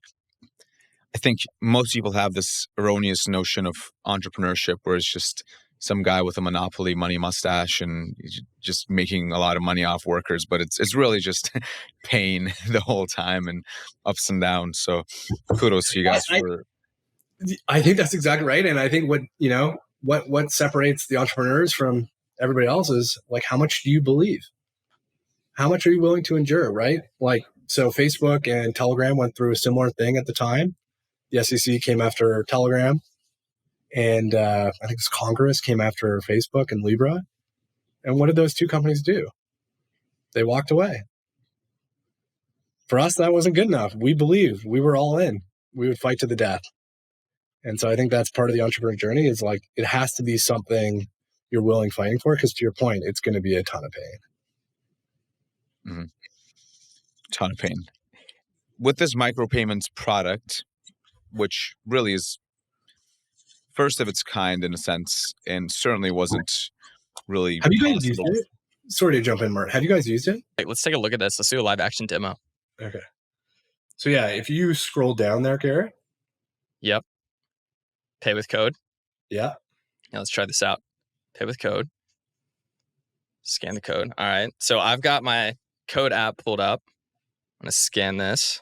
I think most people have this erroneous notion of entrepreneurship where it's just some guy with a monopoly money mustache and just making a lot of money off workers, but it's really just pain the whole time and ups and downs. So kudos to you guys for. I think that's exactly right. And I think what separates the entrepreneurs from everybody else is like, how much do you believe? How much are you willing to endure, right? Like, so Facebook and Telegram went through a similar thing at the time. The SEC came after Telegram, and I think it's Congress came after Facebook and Libra. And what did those two companies do? They walked away. For us, that wasn't good enough. We believed. We were all in. We would fight to the death. And so I think that's part of the entrepreneur journey is like, it has to be something you're willing fighting for, because to your point, it's going to be a ton of pain. Mm-hmm. Ton of pain. With this micropayments product, which really is first of its kind in a sense, and certainly wasn't really Have you guys used it? Sorry to jump in, Mert. Have you guys used it? Hey, let's take a look at this. Let's do a live action demo. Okay. So yeah, if you scroll down there, Garrett. Yep. Pay with code. Yeah. Now let's try this out. Pay with code. Scan the code. All right. So I've got my code app pulled up. I'm going to scan this.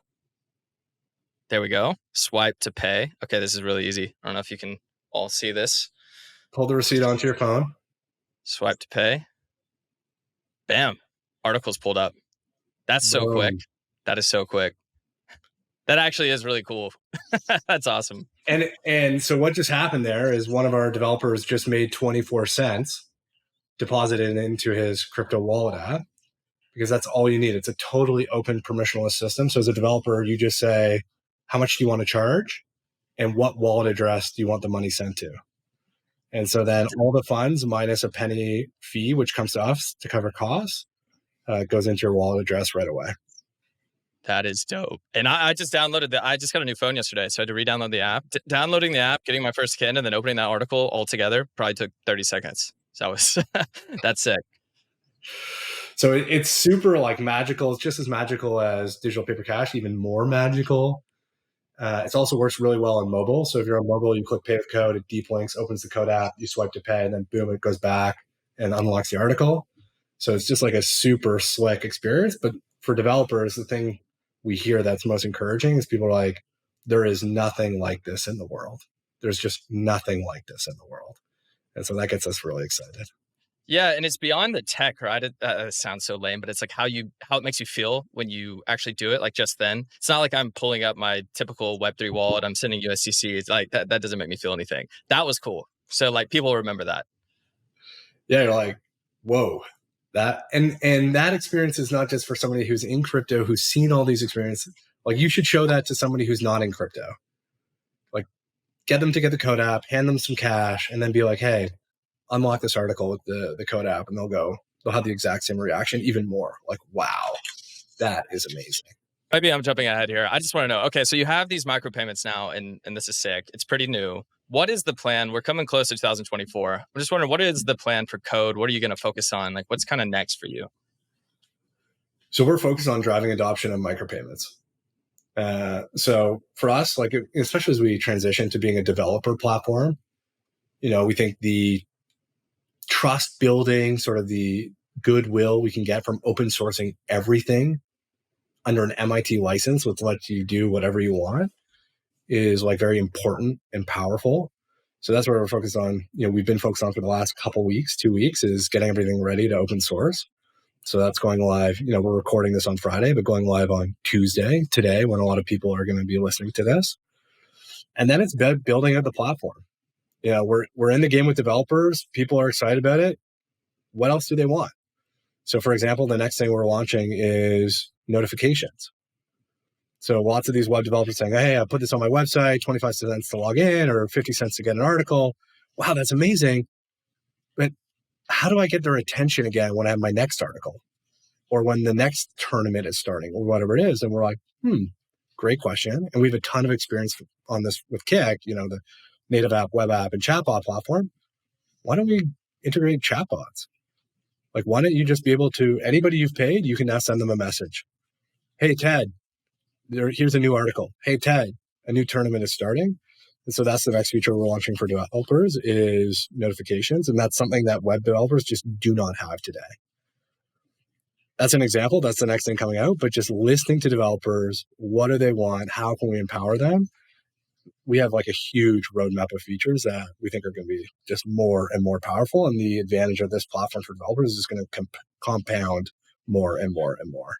There we go. Swipe to pay. Okay, this is really easy. I don't know if you can all see this. Pull the receipt onto your phone. Swipe to pay. Bam. Article's pulled up. That's so Boom. quick. That is so quick. That actually is really cool. That's awesome. And so what just happened there is one of our developers just made 24 cents, deposited into his crypto wallet app, because that's all you need. It's a totally open permissionless system. So as a developer, you just say, how much do you want to charge? And what wallet address do you want the money sent to? And so then all the funds minus a penny fee, which comes to us to cover costs, goes into your wallet address right away. That is dope. And I just downloaded I just got a new phone yesterday, so I had to re-download the app. Downloading the app, getting my first scan, and then opening that article all together probably took 30 seconds. So that was, that's sick. So it's super like magical. It's just as magical as digital paper cash, even more magical. It also works really well on mobile. So if you're on mobile, you click pay with code, it deep links, opens the code app, you swipe to pay, and then boom, it goes back and unlocks the article. So it's just like a super slick experience. But for developers, the thing we hear that's most encouraging is people are like, there is nothing like this in the world. There's just nothing like this in the world. And so that gets us really excited. Yeah, and it's beyond the tech, right? It sounds so lame, but it's like how it makes you feel when you actually do it. Like just then, it's not like I'm pulling up my typical Web3 wallet. I'm sending USDC. It's like that doesn't make me feel anything. That was cool. So like people remember that. Yeah, you're like, whoa, that and that experience is not just for somebody who's in crypto, who's seen all these experiences. Like you should show that to somebody who's not in crypto. Like get them to get the code app, hand them some cash, and then be like, hey, unlock this article with the code app, and they'll have the exact same reaction, even more. Like, wow, that is amazing. Maybe I'm jumping ahead here. I just want to know, okay, so you have these micropayments now, and this is sick. It's pretty new. What is the plan? We're coming close to 2024. I'm just wondering, what is the plan for code? What are you going to focus on? Like, what's kind of next for you? So we're focused on driving adoption of micropayments. So for us, like, especially as we transition to being a developer platform, we think the trust building, sort of the goodwill we can get from open sourcing everything under an MIT license, which lets you do whatever you want, is like very important and powerful. So that's where we're focused on. We've been focused on for the last 2 weeks, is getting everything ready to open source. So that's going live. We're recording this on Friday, but going live on Tuesday, today, when a lot of people are going to be listening to this. And then it's building out the platform. We're in the game with developers. People are excited about it. What else do they want? So for example, the next thing we're launching is notifications. So lots of these web developers saying, hey, I put this on my website, 25 cents to log in or 50 cents to get an article. Wow, that's amazing. But how do I get their attention again when I have my next article? or when the next tournament is starting or whatever it is. And we're like, great question. And we have a ton of experience on this with Kick, the native app, web app, and chatbot platform. Why don't we integrate chatbots? Like, why don't you just be able to, anybody you've paid, you can now send them a message. Hey, Ted, here's a new article. Hey, Ted, a new tournament is starting. And so that's the next feature we're launching for developers is notifications. And that's something that web developers just do not have today. That's an example. That's the next thing coming out. But just listening to developers, what do they want? How can we empower them? We have like a huge roadmap of features that we think are going to be just more and more powerful. And the advantage of this platform for developers is going to compound more and more and more.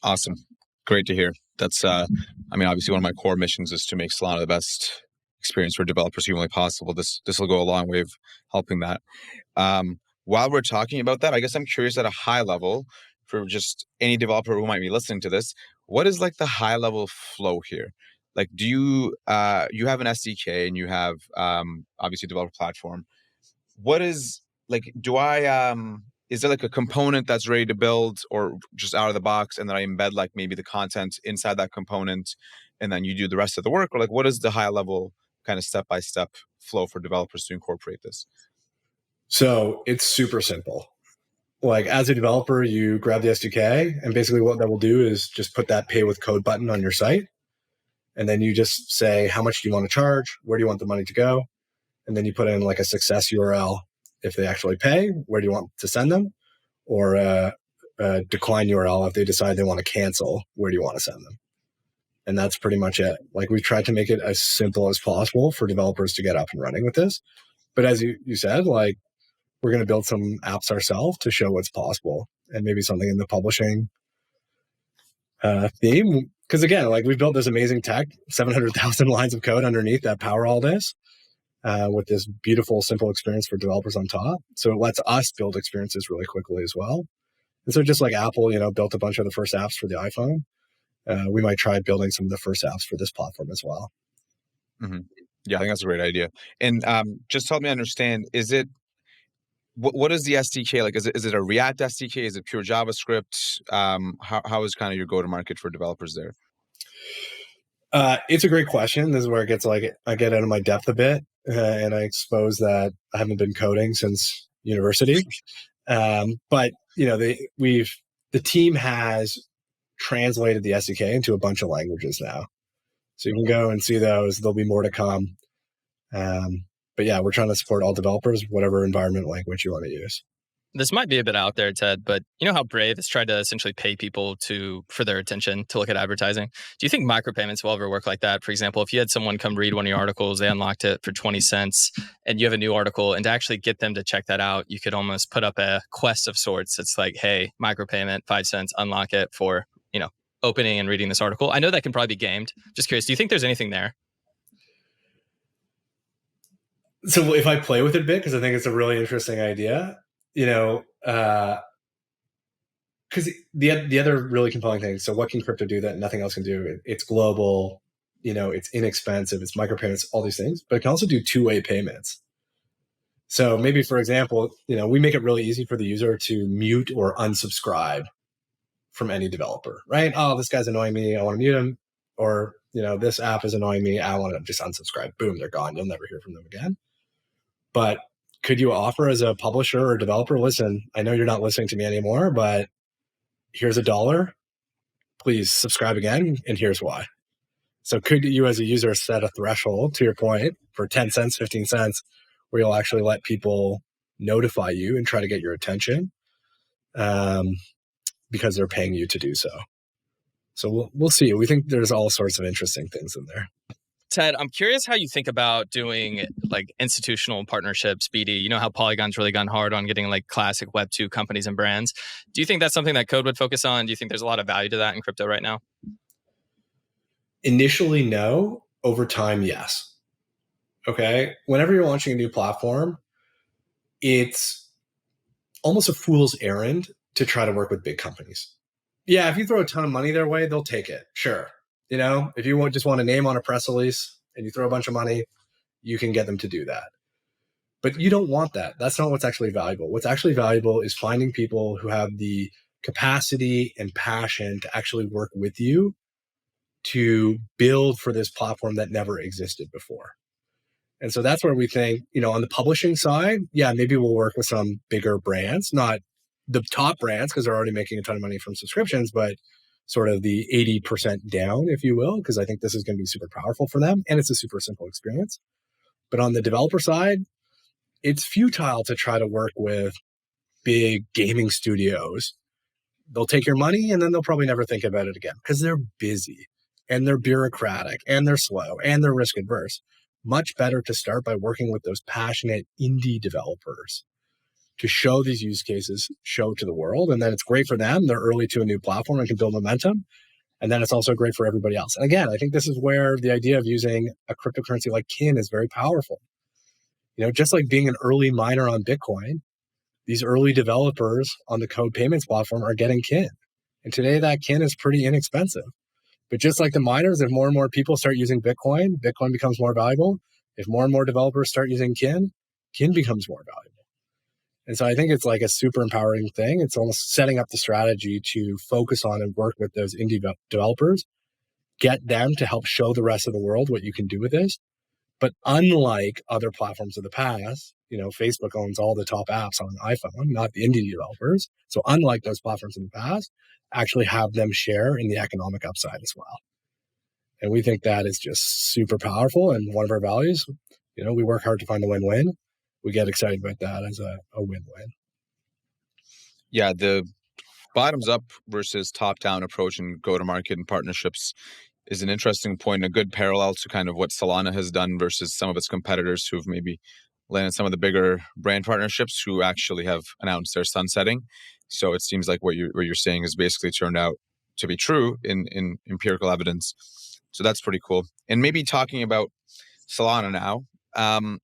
Awesome. Great to hear. That's, obviously one of my core missions is to make Solana the best experience for developers humanly possible. This will go a long way of helping that. While we're talking about that, I guess I'm curious at a high level for just any developer who might be listening to this, what is like the high level flow here? Like, do you have an SDK and you have obviously a developer platform? What is like? Is there like a component that's ready to build or just out of the box, and then I embed like maybe the content inside that component, and then you do the rest of the work? Or like, what is the high level kind of step by step flow for developers to incorporate this? So it's super simple. Like, as a developer, you grab the SDK, and basically what that will do is just put that pay with code button on your site. And then you just say, how much do you want to charge? Where do you want the money to go? And then you put in like a success URL. If they actually pay, where do you want to send them? Or a decline URL. If they decide they want to cancel, where do you want to send them? And that's pretty much it. Like, we've tried to make it as simple as possible for developers to get up and running with this. But as you said, like, we're going to build some apps ourselves to show what's possible, and maybe something in the publishing theme. Because again, like, we've built this amazing tech, 700,000 lines of code underneath that power all this with this beautiful, simple experience for developers on top. So it lets us build experiences really quickly as well. And so just like Apple, built a bunch of the first apps for the iPhone, we might try building some of the first apps for this platform as well. Mm-hmm. Yeah, I think that's a great idea. And just help me understand, what is the SDK like? Is it a React SDK? Is it pure JavaScript? How is kind of your go-to-market for developers there? It's a great question. This is where it gets like I get out of my depth a bit, and I expose that I haven't been coding since university. But the team has translated the SDK into a bunch of languages now, so you can go and see those. There'll be more to come. But yeah, we're trying to support all developers, whatever environment language you want to use. This might be a bit out there, Ted, but you know how Brave has tried to essentially pay people for their attention to look at advertising? Do you think micropayments will ever work like that? For example, if you had someone come read one of your articles, they unlocked it for 20 cents, and you have a new article, and to actually get them to check that out, you could almost put up a quest of sorts. It's like, hey, micropayment, 5 cents, unlock it for, opening and reading this article. I know that can probably be gamed. Just curious, do you think there's anything there? So if I play with it a bit, because I think it's a really interesting idea, because the other really compelling thing, so what can crypto do that nothing else can do? It's global, it's inexpensive, it's micropayments, all these things, but it can also do two-way payments. So maybe, for example, we make it really easy for the user to mute or unsubscribe from any developer, right? Oh, this guy's annoying me, I want to mute him. Or, this app is annoying me, I want to just unsubscribe. Boom, they're gone. You'll never hear from them again. But could you offer as a publisher or developer, listen, I know you're not listening to me anymore, but here's $1. Please subscribe again, and here's why. So could you as a user set a threshold, to your point, for 10 cents, 15 cents, where you'll actually let people notify you and try to get your attention because they're paying you to do so. So we'll see. We think there's all sorts of interesting things in there. Ted, I'm curious how you think about doing like institutional partnerships, BD. You know how Polygon's really gone hard on getting like classic Web2 companies and brands. Do you think that's something that Code would focus on? Do you think there's a lot of value to that in crypto right now? Initially, no. Over time, yes. Okay. Whenever you're launching a new platform, it's almost a fool's errand to try to work with big companies. Yeah, if you throw a ton of money their way, they'll take it. Sure. If you just want a name on a press release and you throw a bunch of money, you can get them to do that. But you don't want that. That's not what's actually valuable. What's actually valuable is finding people who have the capacity and passion to actually work with you to build for this platform that never existed before. And so that's where we think, on the publishing side, yeah, maybe we'll work with some bigger brands, not the top brands because they're already making a ton of money from subscriptions, but sort of the 80% down, if you will, because I think this is going to be super powerful for them and it's a super simple experience. But on the developer side, it's futile to try to work with big gaming studios. They'll take your money and then they'll probably never think about it again because they're busy and they're bureaucratic and they're slow and they're risk adverse. Much better to start by working with those passionate indie developers to show these use cases, show to the world. And then it's great for them. They're early to a new platform and can build momentum. And then it's also great for everybody else. And again, I think this is where the idea of using a cryptocurrency like Kin is very powerful. Just like being an early miner on Bitcoin, these early developers on the Code Payments platform are getting Kin. And today that Kin is pretty inexpensive. But just like the miners, if more and more people start using Bitcoin, Bitcoin becomes more valuable. If more and more developers start using Kin, Kin becomes more valuable. And so I think it's like a super empowering thing. It's almost setting up the strategy to focus on and work with those indie developers, get them to help show the rest of the world what you can do with this. But unlike other platforms of the past, Facebook owns all the top apps on iPhone, not the indie developers. So unlike those platforms in the past, actually have them share in the economic upside as well. And we think that is just super powerful. And one of our values, we work hard to find the win-win. We get excited about that as a win-win. Yeah, the bottoms up versus top down approach and go to market and partnerships is an interesting point, a good parallel to kind of what Solana has done versus some of its competitors who've maybe landed some of the bigger brand partnerships who actually have announced their sunsetting. So it seems like what you're saying has basically turned out to be true in empirical evidence. So that's pretty cool. And maybe talking about Solana now,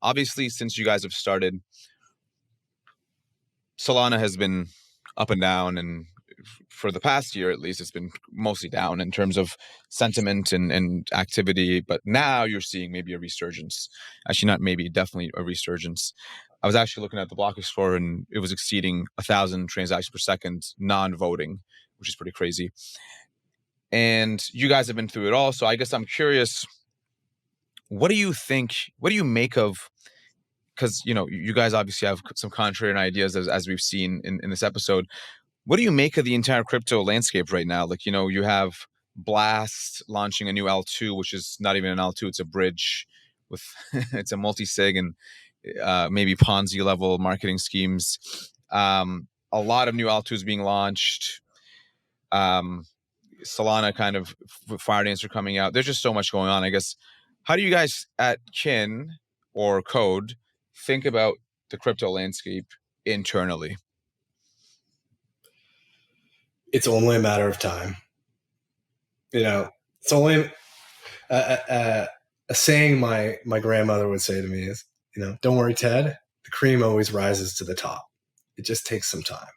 obviously since you guys have started, Solana has been up and down, and for the past year at least, it's been mostly down in terms of sentiment and activity. But now you're seeing maybe a resurgence. Actually, not maybe, definitely a resurgence. I was actually looking at the Block Explorer and it was exceeding 1,000 transactions per second non-voting, which is pretty crazy. And you guys have been through it all. So I guess I'm curious, what do you make of, because, you guys obviously have some contrarian ideas as we've seen in this episode. What do you make of the entire crypto landscape right now? Like, you have Blast launching a new L2, which is not even an L2, it's a bridge with, it's a multi-sig and maybe Ponzi level marketing schemes. A lot of new L2s being launched. Solana kind of Fire Dancer coming out. There's just so much going on, I guess. How do you guys at Kin or Code think about the crypto landscape internally? It's only a matter of time. It's only a saying my grandmother would say to me is, don't worry, Ted, the cream always rises to the top. It just takes some time.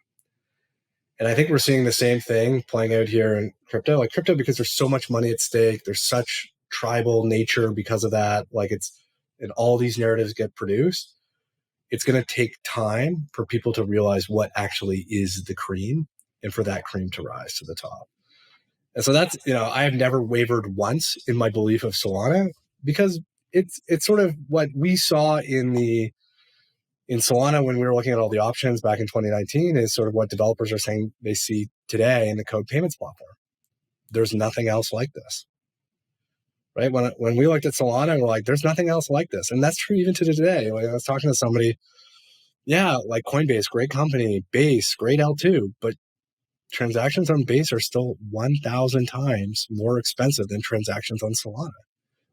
And I think we're seeing the same thing playing out here in crypto. Like crypto, because there's so much money at stake, there's such tribal nature because of that. And all these narratives get produced. It's going to take time for people to realize what actually is the cream and for that cream to rise to the top. And so that's, I have never wavered once in my belief of Solana because it's sort of what we saw in Solana when we were looking at all the options back in 2019 is sort of what developers are saying they see today in the Code Payments platform. There's nothing else like this, right? When we looked at Solana, we're like, there's nothing else like this. And that's true even to today. Like I was talking to somebody, like Coinbase, great company, Base, great L2, but transactions on Base are still 1,000 times more expensive than transactions on Solana.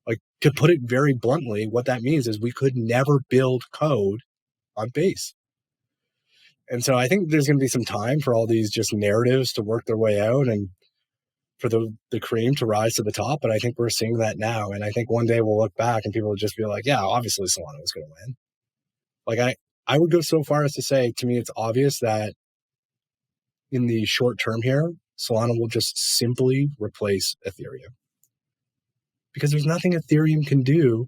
Like, to put it very bluntly, what that means is we could never build code on Base. And so I think there's going to be some time for all these just narratives to work their way out and for the cream to rise to the top. But I think we're seeing that now. And I think one day we'll look back and people will just be like, yeah, obviously Solana was going to win. Like I would go so far as to say, to me, it's obvious that in the short term here, Solana will just simply replace Ethereum. Because there's nothing Ethereum can do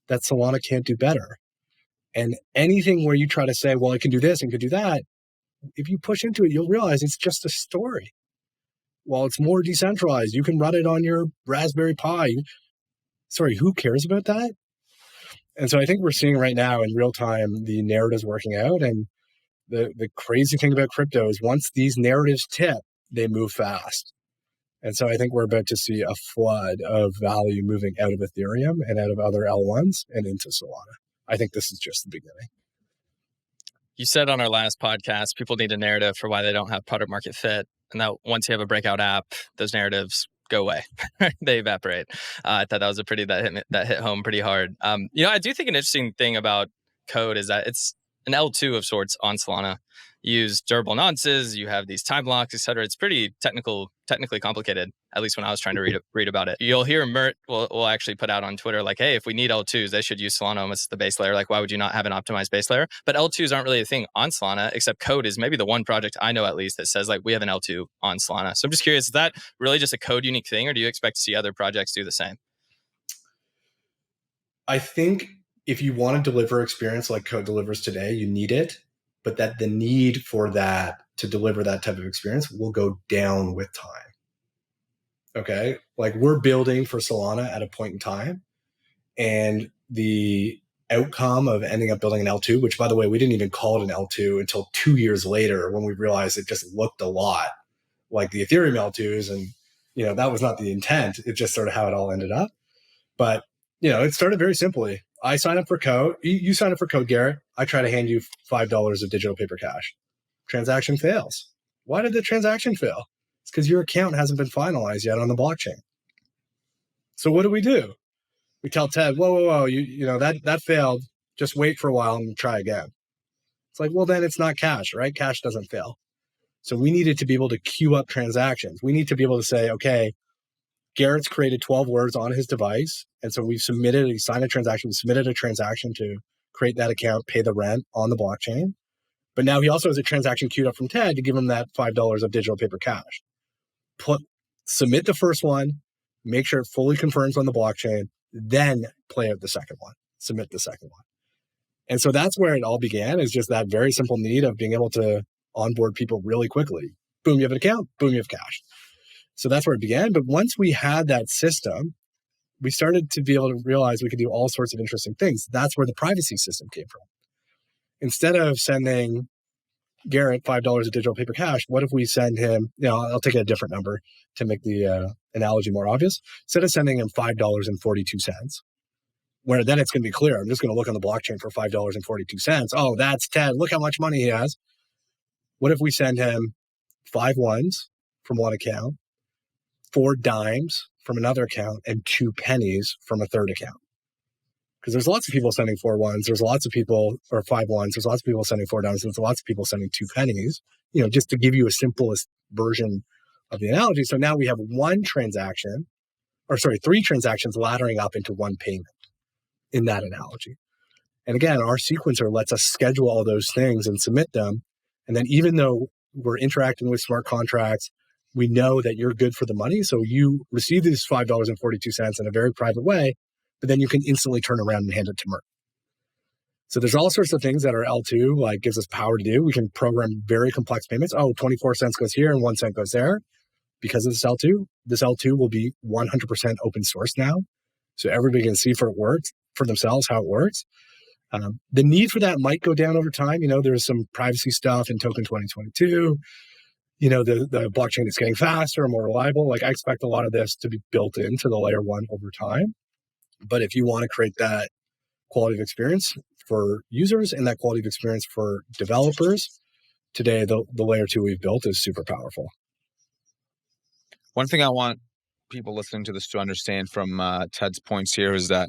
that Solana can't do better. And anything where you try to say, well, it can do this and could do that, if you push into it, you'll realize it's just a story. Well, it's more decentralized. You can run it on your Raspberry Pi. Sorry, who cares about that? And so I think we're seeing right now in real time the narratives working out. And the crazy thing about crypto is once these narratives tip, they move fast. And so I think we're about to see a flood of value moving out of Ethereum and out of other L1s and into Solana. I think this is just the beginning. You said on our last podcast, people need a narrative for why they don't have product market fit. And that once you have a breakout app, those narratives go away. They evaporate. I thought that was that hit home pretty hard. I do think an interesting thing about code is that it's an L2 of sorts on Solana. You use durable nonces, you have these time blocks, etc. It's pretty technically complicated, at least when I was trying to read about it. You'll hear Mert will actually put out on Twitter like, hey, if we need L2s, they should use Solana as the base layer. Like, why would you not have an optimized base layer? But L2s aren't really a thing on Solana, except Code is maybe the one project I know at least that says like we have an L2 on Solana. So I'm just curious, is that really just a Code unique thing, or do you expect to see other projects do the same? I think if you want to deliver experience like Code delivers today, you need it, but that the need for that to deliver that type of experience will go down with time. Okay. Like we're building for Solana at a point in time, and the outcome of ending up building an L2, which by the way, we didn't even call it an L2 until 2 years later when we realized it just looked a lot like the Ethereum L2s. And, that was not the intent. It's just sort of how it all ended up. But, it started very simply. I sign up for Code. You sign up for Code, Garrett. I try to hand you $5 of digital paper cash. Transaction fails. Why did the transaction fail? It's because your account hasn't been finalized yet on the blockchain. So what do? We tell Ted, whoa, that failed. Just wait for a while and try again. It's like, well, then it's not cash, right? Cash doesn't fail. So we needed to be able to queue up transactions. We need to be able to say, okay, Garrett's created 12 words on his device. And so he signed a transaction, we submitted a transaction to create that account, pay the rent on the blockchain. But now he also has a transaction queued up from Ted to give him that $5 of digital paper cash. Submit the first one, make sure it fully confirms on the blockchain, then play out the second one, submit the second one. And so that's where it all began, is just that very simple need of being able to onboard people really quickly. Boom, you have an account, boom, you have cash. So that's where it began. But once we had that system, we started to be able to realize we could do all sorts of interesting things. That's where the privacy system came from. Instead of sending Garrett $5 of digital paper cash, what if we send him, I'll take a different number to make the analogy more obvious. Instead of sending him $5.42, where then it's going to be clear. I'm just going to look on the blockchain for $5.42. Oh, that's Ted. Look how much money he has. What if we send him 5 ones from one account, 4 dimes from another account, and 2 pennies from a third account? Because there's lots of people sending 4 ones. There's lots of people, or 5 ones. There's lots of people sending 4 dimes. There's lots of people sending 2 pennies, just to give you a simplest version of the analogy. So now we have 3 transactions laddering up into one payment in that analogy. And again, our sequencer lets us schedule all those things and submit them. And then even though we're interacting with smart contracts, we know that you're good for the money. So you receive these $5.42 in a very private way, but then you can instantly turn around and hand it to Mert. So there's all sorts of things that our L2 gives us power to do. We can program very complex payments. 24 cents goes here and 1 cent goes there. Because of this L2, will be 100% open source now. So everybody can see for themselves how it works. The need for that might go down over time. There's some privacy stuff in Token 2022. The blockchain is getting faster and more reliable. I expect a lot of this to be built into the layer 1 over time. But if you want to create that quality of experience for users and that quality of experience for developers, today the layer 2 we've built is super powerful. One thing I want people listening to this to understand from Ted's points here is that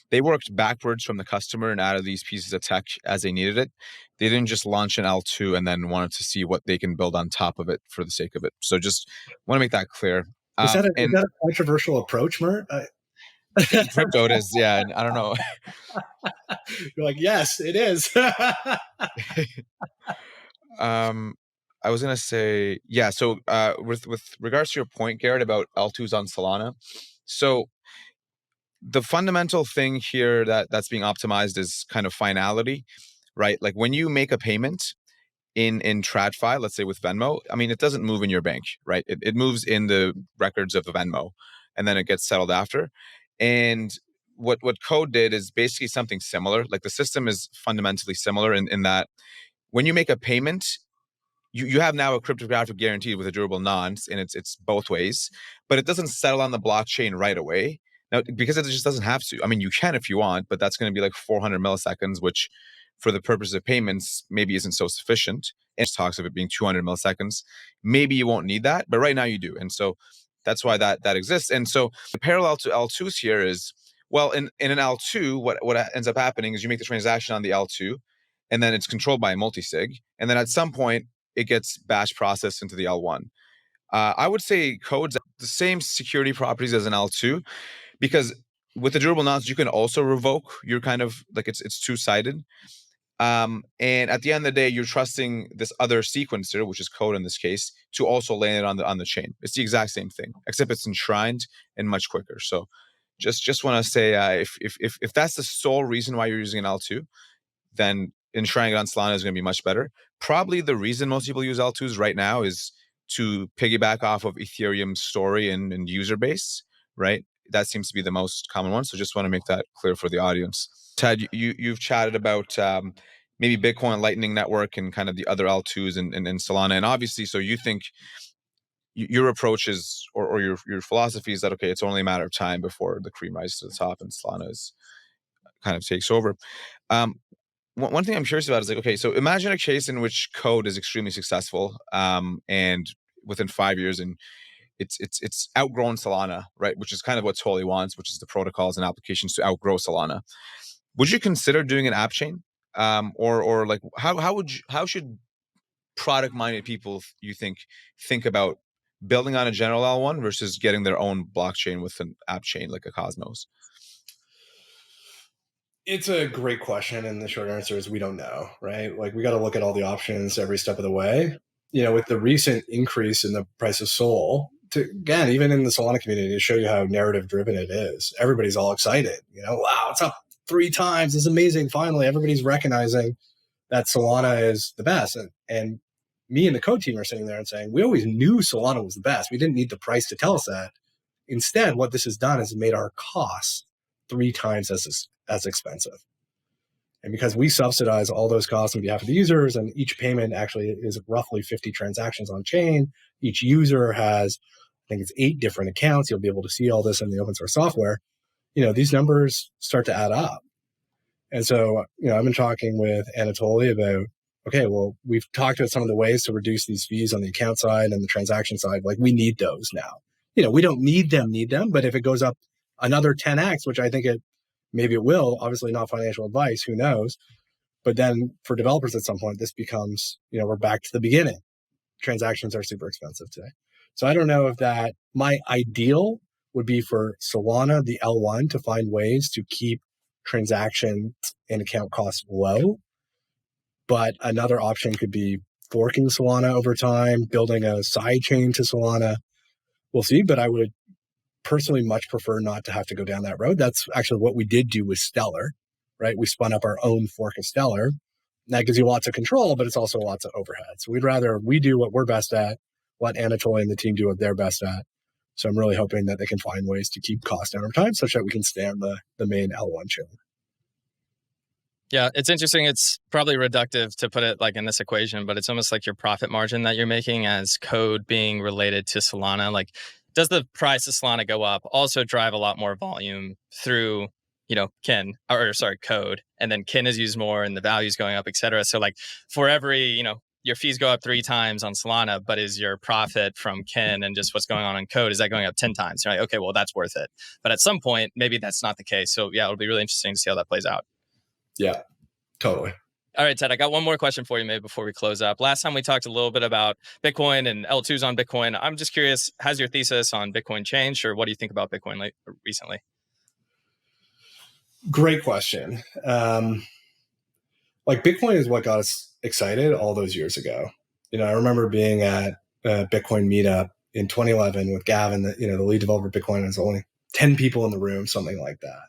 they worked backwards from the customer and out of these pieces of tech as they needed it. They didn't just launch an L2 and then wanted to see what they can build on top of it for the sake of it. So just want to make that clear. Is that a controversial approach, Mert? Crypto it is, yeah. I don't know. You're like, yes, it is. I was gonna say, yeah. So with regards to your point, Garrett, about L2s on Solana, so the fundamental thing here that's being optimized is kind of finality, right? Like when you make a payment in TradFi, let's say with Venmo, I mean, it doesn't move in your bank, right? It moves in the records of the Venmo, and then it gets settled after. And what Code did is basically something similar. Like the system is fundamentally similar in that when you make a payment, you have now a cryptographic guarantee with a durable nonce, and it's both ways, but it doesn't settle on the blockchain right away. Now, because it just doesn't have to. I mean, you can if you want, but that's going to be like 400 milliseconds, which for the purpose of payments maybe isn't so sufficient. And it talks of it being 200 milliseconds. Maybe you won't need that, but right now you do. And so that's why that exists. And so the parallel to L2s here is, well, in an L2, what ends up happening is you make the transaction on the L2, and then it's controlled by a multisig. And then at some point, it gets batch processed into the L1. I would say Code's the same security properties as an L2, because with the durable nonce, you can also revoke. You're kind of like it's two-sided. And at the end of the day, you're trusting this other sequencer, which is Code in this case, to also land it on the chain. It's the exact same thing, except it's enshrined and much quicker. So just want to say, if that's the sole reason why you're using an L2, then enshrining it on Solana is going to be much better. Probably the reason most people use L2s right now is to piggyback off of Ethereum's story and user base, right? That seems to be the most common one. So just want to make that clear for the audience. Ted, you've chatted about maybe Bitcoin Lightning Network and kind of the other L2s and Solana. And obviously, so you think your approach is, or your philosophy is that, okay, it's only a matter of time before the cream rises to the top and Solana is kind of takes over. One thing I'm curious about is like, okay, so imagine a case in which Code is extremely successful, and within 5 years, and it's outgrown Solana, right? Which is kind of what Tolly wants, which is the protocols and applications to outgrow Solana. Would you consider doing an app chain, or like how should product-minded people you think about building on a general L1 versus getting their own blockchain with an app chain like a Cosmos? It's a great question, and the short answer is we don't know, right? Like we got to look at all the options every step of the way. You know, with the recent increase in the price of Sol, again, even in the Solana community, to show you how narrative driven it is, everybody's all excited. You know, wow, it's up 3 times. It's amazing. Finally, everybody's recognizing that Solana is the best. And me and the Code team are sitting there and saying, we always knew Solana was the best. We didn't need the price to tell us that. Instead, what this has done is made our costs 3 times as expensive. And because we subsidize all those costs on behalf of the users, and each payment actually is roughly 50 transactions on chain, each user has, I think it's 8 different accounts. You'll be able to see all this in the open source software. You know, these numbers start to add up. And so, you know, I've been talking with Anatoly about, okay, well, we've talked about some of the ways to reduce these fees on the account side and the transaction side. Like we need those now. You know, we don't need them, but if it goes up another 10x, which I think maybe it will, obviously not financial advice, who knows? But then for developers at some point, this becomes, you know, we're back to the beginning. Transactions are super expensive today. So I don't know if that, my ideal would be for Solana, the L1, to find ways to keep transaction and account costs low. But another option could be forking Solana over time, building a side chain to Solana. We'll see, but I would personally much prefer not to have to go down that road. That's actually what we did do with Stellar, right? We spun up our own fork of Stellar. That gives you lots of control, but it's also lots of overhead. So we do what we're best at, let Anatoly and the team do what they're best at. So I'm really hoping that they can find ways to keep costs down over time such that we can stay on the main L1 chain. Yeah, it's interesting. It's probably reductive to put it like in this equation, but it's almost like your profit margin that you're making as Code being related to Solana. Like, does the price of Solana go up also drive a lot more volume through, you know, Code, and then Kin is used more and the value's going up, et cetera. So like for every, you know, your fees go up 3 times on Solana, but is your profit from Kin and just what's going on in Code, is that going up 10 times? You're like, okay, well, that's worth it. But at some point, maybe that's not the case. So yeah, it'll be really interesting to see how that plays out. Yeah, totally. All right, Ted, I got one more question for you maybe before we close up. Last time we talked a little bit about Bitcoin and L2s on Bitcoin. I'm just curious, has your thesis on Bitcoin changed, or what do you think about Bitcoin recently? Great question. Like Bitcoin is what got us excited all those years ago. You know, I remember being at a Bitcoin meetup in 2011 with Gavin, the lead developer of Bitcoin, is only 10 people in the room, something like that.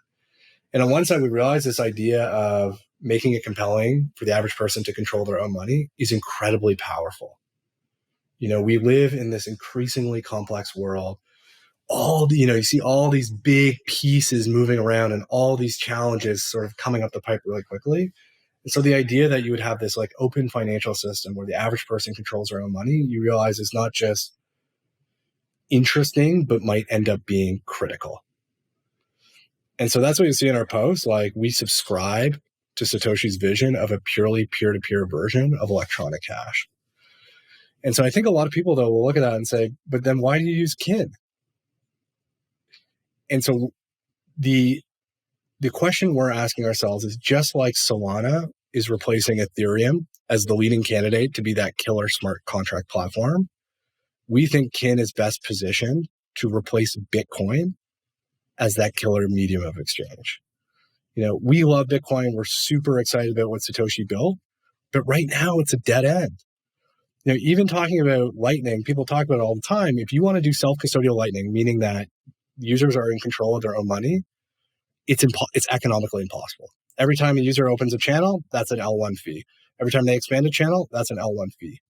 And on one side, we realized this idea of making it compelling for the average person to control their own money is incredibly powerful. We live in this increasingly complex world. You see all these big pieces moving around and all these challenges sort of coming up the pipe really quickly. And so the idea that you would have this like open financial system where the average person controls their own money, you realize is not just interesting, but might end up being critical. And so that's what you see in our posts. Like, we subscribe to Satoshi's vision of a purely peer-to-peer version of electronic cash. And so I think a lot of people, though, will look at that and say, but then why do you use kin? And so the question we're asking ourselves is, just like Solana is replacing Ethereum as the leading candidate to be that killer smart contract platform, we think kin is best positioned to replace Bitcoin as that killer medium of exchange. We love Bitcoin. We're super excited about what Satoshi built, but right now it's a dead end. Even talking about Lightning, people talk about it all the time. If you want to do self-custodial Lightning, meaning that users are in control of their own money, it's economically impossible. Every time a user opens a channel, that's an L1 fee. Every time they expand a channel, that's an L1 fee.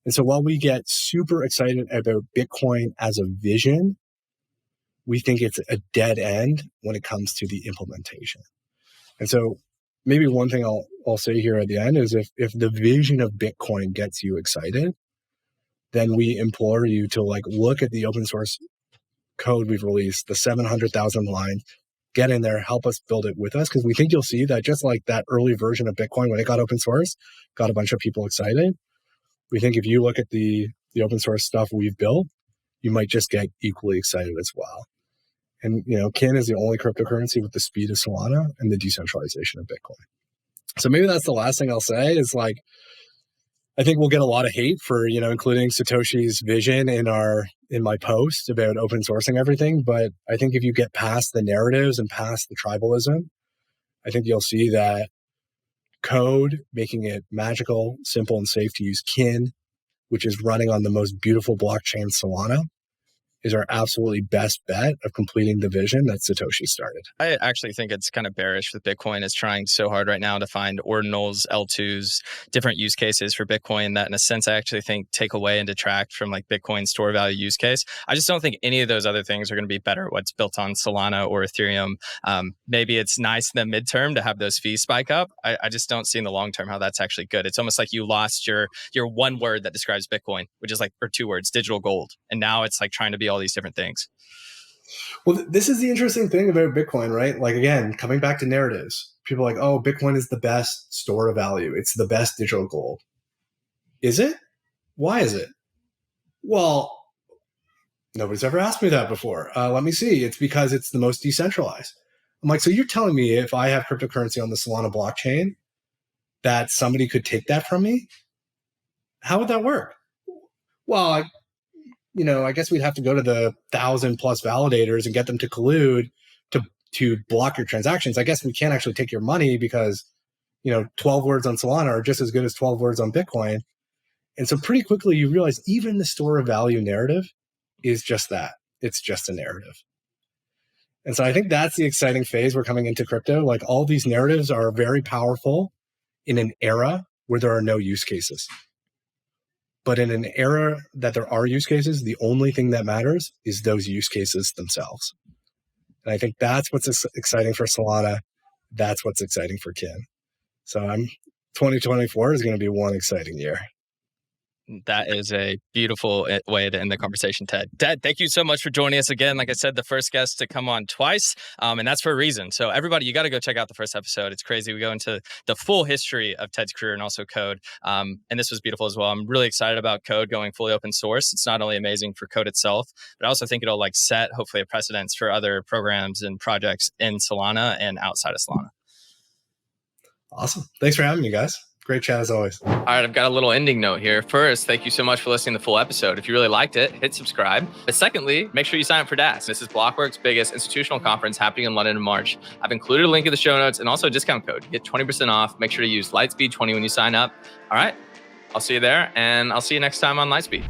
And so while we get super excited about Bitcoin as a vision, we think it's a dead end when it comes to the implementation. And so maybe one thing I'll say here at the end is, if the vision of Bitcoin gets you excited, then we implore you to look at the open source code we've released, the 700,000 lines, get in there, help us build it with us, because we think you'll see that just like that early version of Bitcoin, when it got open source, got a bunch of people excited. We think if you look at the open source stuff we've built, you might just get equally excited as well. And, kin is the only cryptocurrency with the speed of Solana and the decentralization of Bitcoin. So maybe that's the last thing I'll say is, I think we'll get a lot of hate for, including Satoshi's vision in my post about open sourcing everything. But I think if you get past the narratives and past the tribalism, I think you'll see that code, making it magical, simple, and safe to use kin, which is running on the most beautiful blockchain, Solana, is our absolutely best bet of completing the vision that Satoshi started. I actually think it's kind of bearish with Bitcoin. It's trying so hard right now to find ordinals, L2s, different use cases for Bitcoin that in a sense I actually think take away and detract from Bitcoin's store value use case. I just don't think any of those other things are going to be better what's built on Solana or Ethereum. Maybe it's nice in the midterm to have those fees spike up. I just don't see in the long term how that's actually good. It's almost like you lost your one word that describes Bitcoin, which is or two words, digital gold. And now it's trying to be all these different things. Well, this is the interesting thing about Bitcoin, right? Again, coming back to narratives, people are oh, Bitcoin is the best store of value. It's the best digital gold. Is it? Why is it? Well, nobody's ever asked me that before. Let me see. It's because it's the most decentralized. I'm so you're telling me if I have cryptocurrency on the Solana blockchain that somebody could take that from me? How would that work? Well, I guess we'd have to go to the 1,000+ validators and get them to collude to block your transactions. I guess we can't actually take your money because, 12 words on Solana are just as good as 12 words on Bitcoin. And so pretty quickly you realize even the store of value narrative is just that. It's just a narrative. And so I think that's the exciting phase we're coming into crypto. All these narratives are very powerful in an era where there are no use cases. But in an era that there are use cases, the only thing that matters is those use cases themselves. And I think that's what's exciting for Solana. That's what's exciting for kin. So 2024 is going to be one exciting year. That is a beautiful way to end the conversation, Ted. Ted, thank you so much for joining us again. Like I said, the first guest to come on twice, and that's for a reason. So everybody, you got to go check out the first episode. It's crazy. We go into the full history of Ted's career and also code, and this was beautiful as well. I'm really excited about code going fully open source. It's not only amazing for code itself, but I also think it'll set hopefully a precedence for other programs and projects in Solana and outside of Solana. Awesome. Thanks for having me, guys. Great chat as always. All right, I've got a little ending note here. First, thank you so much for listening to the full episode. If you really liked it, hit subscribe. But secondly, make sure you sign up for DAS. This is Blockworks' biggest institutional conference happening in London in March. I've included a link in the show notes and also a discount code. Get 20% off. Make sure to use Lightspeed20 when you sign up. All right, I'll see you there, and I'll see you next time on Lightspeed.